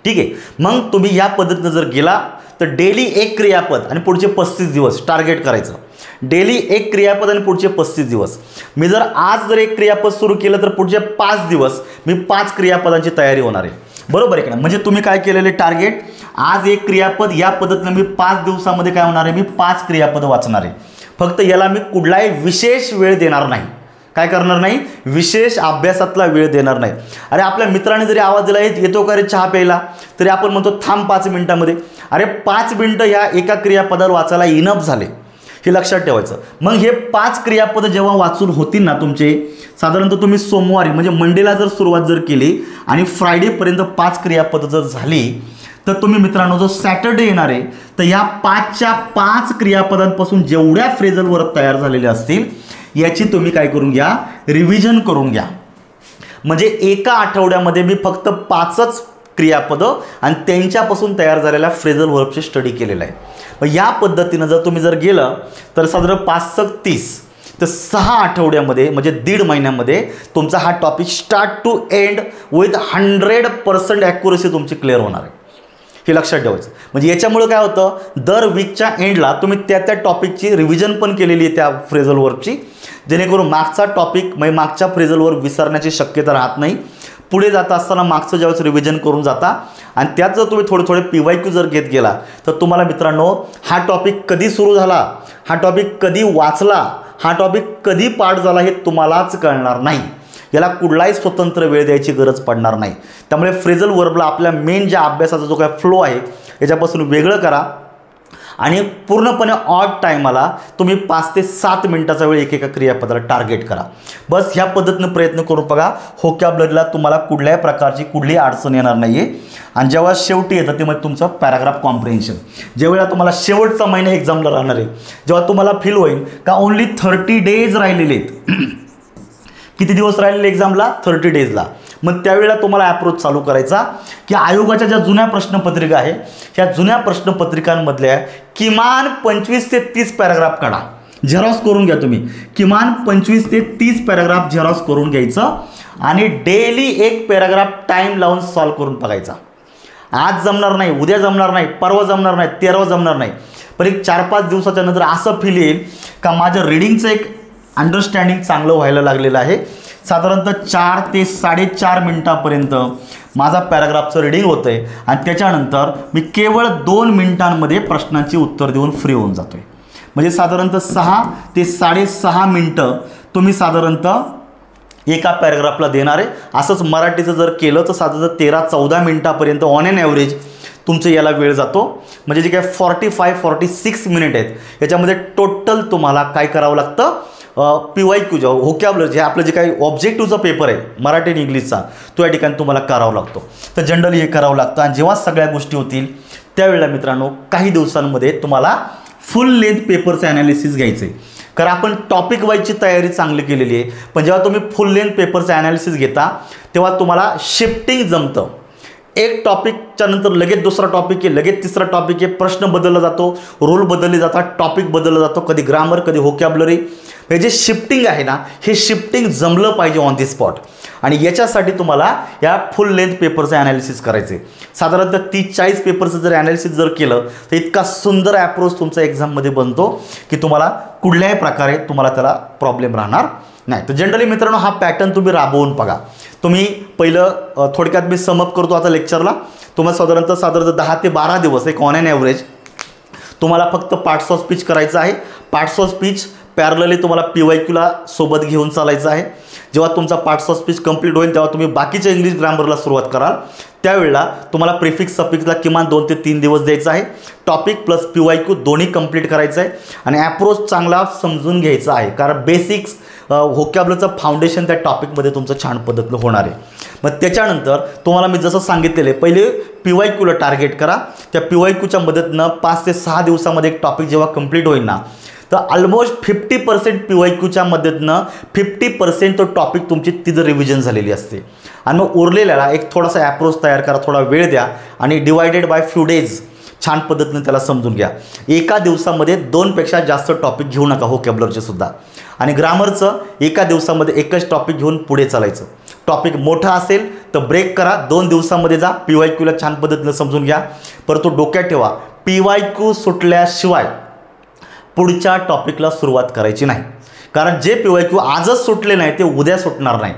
ठीक आहे. मग तुम्ही या पद्धतीनं जर गेला तर डेली एक क्रियापद आणि पुढचे 35 दिवस टार्गेट करायचं. डेली एक क्रियापद आणि पुढचे 35 दिवस. मी जर आज जर एक क्रियापद सुरू केलं तर पुढचे 5 दिवस मी 5 क्रियापदांची तयारी होणार आहे. बरोबर आहे का? म्हणजे तुम्ही काय केलेले टार्गेट, आज एक क्रियापद, या पद्धतीनं मी 5 दिवसामध्ये काय होणार आहे, मी 5 क्रियापद वाचणार आहे. फक्त याला मी कुठलाही विशेष वेळ देणार नाही. काय करणार नाही? विशेष अभ्यासातला वेळ देणार नाही. अरे आपल्या मित्राने जरी आवाज दिला, येतो का रे चहा प्यायला, तरी आपण म्हणतो थांब 5 मिनिटामध्ये. अरे 5 मिनिटं ह्या एका क्रियापदावर वाचायला इनफ झाले, हे लक्षात ठेवायचं. मग हे 5 क्रियापद जेव्हा वाचून होतील ना तुमचे, साधारणतः तुम्ही सोमवारी म्हणजे मंडेला जर सुरुवात जर केली आणि फ्रायडेपर्यंत 5 क्रियापद जर झाली, तर तुम्ही मित्रांनो जो सॅटर्डे येणार आहे तर या 5च्या 5 क्रियापदांपासून जेवढ्या फ्रेझल वर्ब तयार झालेल्या असतील याची तुम्ही काय करून घ्या, रिव्हिजन करून घ्या. म्हणजे एका आठवड्यामध्ये मी फक्त 5च क्रियापदं आणि त्यांच्यापासून तयार झालेल्या फ्रेझल वर्बची स्टडी केलेला आहे. मग या पद्धतीनं जर तुम्ही जर गेलं तर साधारण 5-30 तर 6 आठवड्यामध्ये म्हणजे 1.5 महिन्यामध्ये तुमचा हा topic start to end with 100% accuracy तुमची क्लिअर होणार आहे, हे लक्षात ठेवायचं. म्हणजे याच्यामुळे काय होतं, दर वीकच्या एंडला तुम्ही त्या टॉपिकची रिव्हिजन पण केलेली आहे त्या फ्रेझल वर्बची, जेणेकरून मागचा टॉपिक म्हणजे मागच्या फ्रेझल वर्ब विसरण्याची शक्यता राहत नाही. पुढे जाता असताना मागचं ज्यावेळेस रिव्हिजन करून जाता आणि त्यात जर तुम्ही थोडे PYQ जर घेत गेला तर तुम्हाला मित्रांनो हा टॉपिक कधी सुरू झाला, हा टॉपिक कधी वाचला, हा टॉपिक कधी पाठ झाला हे तुम्हालाच कळणार नाही. याला कुठलाही स्वतंत्र वेळ द्यायची गरज पडणार नाही. त्यामुळे फ्रेझल वर्बला आपल्या मेन ज्या अभ्यासाचा जो काय फ्लो आहे याच्यापासून वेगळं करा आणि पूर्णपणे ऑड टायमाला तुम्ही 5 ते 7 मिनिटाचा वेळ एकेका क्रियापदाला टार्गेट करा. बस ह्या पद्धतीनं प्रयत्न करून बघा. व्होकॅब्युलरीला तुम्हाला कुठल्याही प्रकारची कुठलीही अडचण येणार नाही आहे. आणि जेव्हा शेवटी येतं ते म्हणजे तुमचं पॅराग्राफ कॉम्प्रिहेन्शन, ज्यावेळेला तुम्हाला शेवटचा महिना एक्झामला राहणार आहे, जेव्हा तुम्हाला फील होईल का ओन्ली 30 डेज राहिलेले आहेत, किती दिवस राहिलेले एक्झामला, 30 डेजला, मग त्यावेळेला तुम्हाला अप्रोच चालू करायचा की आयोगाच्या ज्या जुन्या प्रश्नपत्रिका आहे ह्या जुन्या प्रश्नपत्रिकांमधल्या किमान 25 ते 30 पॅराग्राफ काढा, झेरॉक्स करून घ्या. तुम्ही किमान 25 ते 30 पॅराग्राफ झेरॉक्स करून घ्यायचं आणि डेली एक पॅराग्राफ टाईम लावून सॉल्व करून बघायचा. आज जमणार नाही, उद्या जमणार नाही, परवा जमणार नाही, 13वा जमणार नाही, पण एक 4-5 दिवसाच्या नंतर असं फील येईल का माझं रीडिंगचं एक अंडरस्टँडिंग चांगलं व्हायला लागलेलं आहे. साधारणतः 4 ते 4.5 मिनिटापर्यंत माझा पॅराग्राफचं रीडिंग होतं आहे आणि त्याच्यानंतर मी केवळ 2 मिनिटांमध्ये प्रश्नांची उत्तर देऊन फ्री होऊन जातो आहे. म्हणजे साधारणतः 6 ते 6.5 मिनटं तुम्ही साधारणतः एका पॅराग्राफला देणार आहे. असंच मराठीचं जर केलं तर साधारणतः 13-14 मिनिटापर्यंत ऑन एन ॲव्हरेज तुमचं याला वेळ जातो. म्हणजे जे काय 45-46 मिनिट आहेत याच्यामध्ये टोटल तुम्हाला काय करावं लागतं, PYQ जो व्होकॅब्युलरी जे आपलं जे काही ऑब्जेक्टिव्हचा पेपर आहे मराठी आणि इंग्लिशचा तो या ठिकाणी तुम्हाला करावा लागतो. तर जनरली हे करावं लागतं आणि जेव्हा सगळ्या गोष्टी होतील त्यावेळेला मित्रांनो काही दिवसांमध्ये तुम्हाला फुल लेंथ पेपरचं ॲनालिसिस घ्यायचं आहे. कारण आपण टॉपिक वाईजची तयारी चांगली केलेली आहे, पण जेव्हा तुम्ही फुल लेंथ पेपरचं ॲनालिसिस घेता तेव्हा तुम्हाला शिफ्टिंग जमतं. एक टॉपिकच्या नंतर लगेच दुसरा टॉपिक आहे, लगेच तिसरा टॉपिक आहे, प्रश्न बदलला जातो, रोल बदलले जातात, टॉपिक बदलला जातो, कधी ग्रामर कधी व्होकॅब्युलरी. हे जे शिफ्टिंग आहे ना, हे शिफ्टिंग जमलं पाहिजे ऑन दी स्पॉट आणि याच्यासाठी तुम्हाला या फुल लेंथ पेपरचं ॲनालिसिस करायचं आहे. साधारणतः 30-40 पेपरचं जर ॲनालिसिस जर केलं तर इतका सुंदर ॲप्रोच तुमचा एक्झाममध्ये बनतो की तुम्हाला कुठल्याही प्रकारे तुम्हाला त्याला प्रॉब्लेम राहणार नाही. तर जनरली मित्रांनो हा पॅटर्न तुम्ही राबवून बघा. तुम्ही पहिलं थोडक्यात मी समअप करतो आता लेक्चरला. तुम्हाला साधारणतः 10 ते 12 दिवस एक ऑन एन ॲव्हरेज तुम्हाला फक्त पार्ट्स ऑफ स्पीच करायचं आहे. पार्ट्स ऑफ स्पीच पॅरलली तुम्हाला PYQला सोबत घेऊन चालायचं आहे. जेव्हा तुमचा पार्ट्स ऑफ स्पीच कंप्लीट होईल तेव्हा तुम्ही बाकीच्या इंग्लिश ग्रामरला सुरुवात कराल. त्यावेळेला तुम्हाला प्रिफिक्स सफिक्सला किमान 2 ते 3 दिवस द्यायचा आहे. टॉपिक प्लस PYQ दोन्ही कंप्लीट करायचं आहे आणि ॲप्रोच चांगला समजून घ्यायचा आहे. कारण बेसिक्स व्होकॅब्युलरीचं फाउंडेशन त्या टॉपिकमध्ये तुमचं छान पद्धतीनं होणार आहे. मग त्याच्यानंतर तुम्हाला मी जसं सांगितलेलं आहे पहिले PYQला टार्गेट करा. त्या PYQच्या मदतीनं 5 ते 6 दिवसामध्ये एक टॉपिक जेव्हा कंप्लीट होईल ना तर ऑलमोस्ट 50% PYQच्या मदतीनं 50% तो टॉपिक तुमची तिथं रिव्हिजन झालेली असते. आणि मग उरलेल्याला एक थोडासा ॲप्रोच तयार करा, थोडा वेळ द्या आणि डिवायडेड बाय फ्यू डेज छान पद्धतीने त्याला समजून घ्या. एका दिवसामध्ये 2पेक्षा जास्त टॉपिक घेऊ नका व्होकॅब्युलरीचे सुद्धा. आणि ग्रामरचं एका दिवसामध्ये एकच टॉपिक घेऊन पुढे चालायचं. टॉपिक मोठा असेल तर ब्रेक करा, 2 दिवसामध्ये जा, PYQला छान पद्धतीनं समजून घ्या. परंतु डोक्यात ठेवा PYQ सुटल्याशिवाय पुढच्या टॉपिकला सुरुवात करायची नाही. कारण जे PYQ आजच सुटले नाही ते उद्या सुटणार नाही.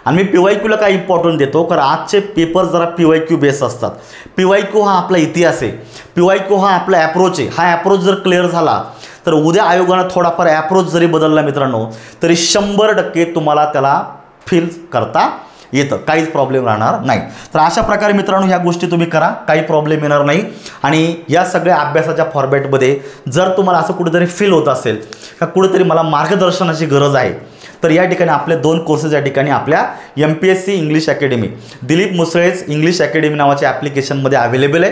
आणि मी PYQला काय इम्पॉर्टंट देतो कारण आजचे पेपर जरा PYQ बेस असतात. PYQ हा आपला इतिहास आहे, PYQ हा आपला ॲप्रोच आहे. हा ॲप्रोच जर क्लिअर झाला तर उद्या आयोगानं थोडाफार ॲप्रोच जरी बदलला मित्रांनो तरी 100% तुम्हाला त्याला फील करता येतं, काहीच प्रॉब्लेम राहणार नाही. तर अशा प्रकारे मित्रांनो ह्या गोष्टी तुम्ही करा, काही प्रॉब्लेम येणार नाही. आणि या सगळ्या अभ्यासाच्या फॉर्मॅटमध्ये जर तुम्हाला असं कुठेतरी फील होत असेल का कुठेतरी मला मार्गदर्शनाची गरज आहे तर या ठिकाणी आपले 2 कोर्सेस या ठिकाणी आपल्या MPSC इंग्लिश अकॅडमी दिलीप मुसळेच इंग्लिश अकॅडमी नावाच्या ॲप्लिकेशनमध्ये अवेलेबल आहे.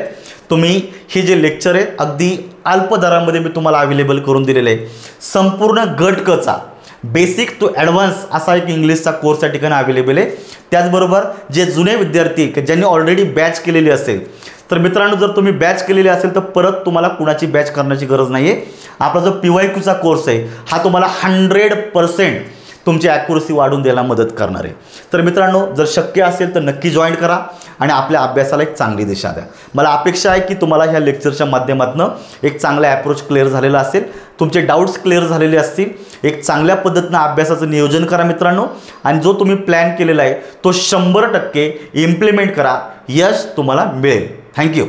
तुम्ही हे जे लेक्चर आहे अगदी अल्प दरामध्ये मी तुम्हाला अवेलेबल करून दिलेलं आहे. संपूर्ण गट कचा बेसिक टू ॲडव्हान्स असा एक इंग्लिशचा कोर्स या ठिकाणी अवेलेबल आहे. त्याचबरोबर जे जुने विद्यार्थी ज्यांनी ऑलरेडी बॅच केलेली असेल तर मित्रांनो जर तुम्ही बॅच केलेली असेल तर परत तुम्हाला कुणाची बॅच करण्याची गरज नाही आहे. आपला जो PYQचा कोर्स आहे हा तुम्हाला 100% तुमची ॲक्युरसी वाढवून द्यायला मदत करणार आहे. तर मित्रांनो जर शक्य असेल तर नक्की जॉईन करा आणि आपल्या अभ्यासाला एक चांगली दिशा द्या. मला अपेक्षा आहे की तुम्हाला ह्या लेक्चरच्या माध्यमातून एक चांगला ॲप्रोच क्लिअर झालेला असेल, तुमचे डाऊट्स क्लिअर झालेले असतील. एक चांगल्या पद्धतीनं अभ्यासाचं नियोजन करा मित्रांनो आणि जो तुम्ही प्लॅन केलेला आहे तो 100% इम्प्लिमेंट करा. यश तुम्हाला मिळेल. थँक्यू.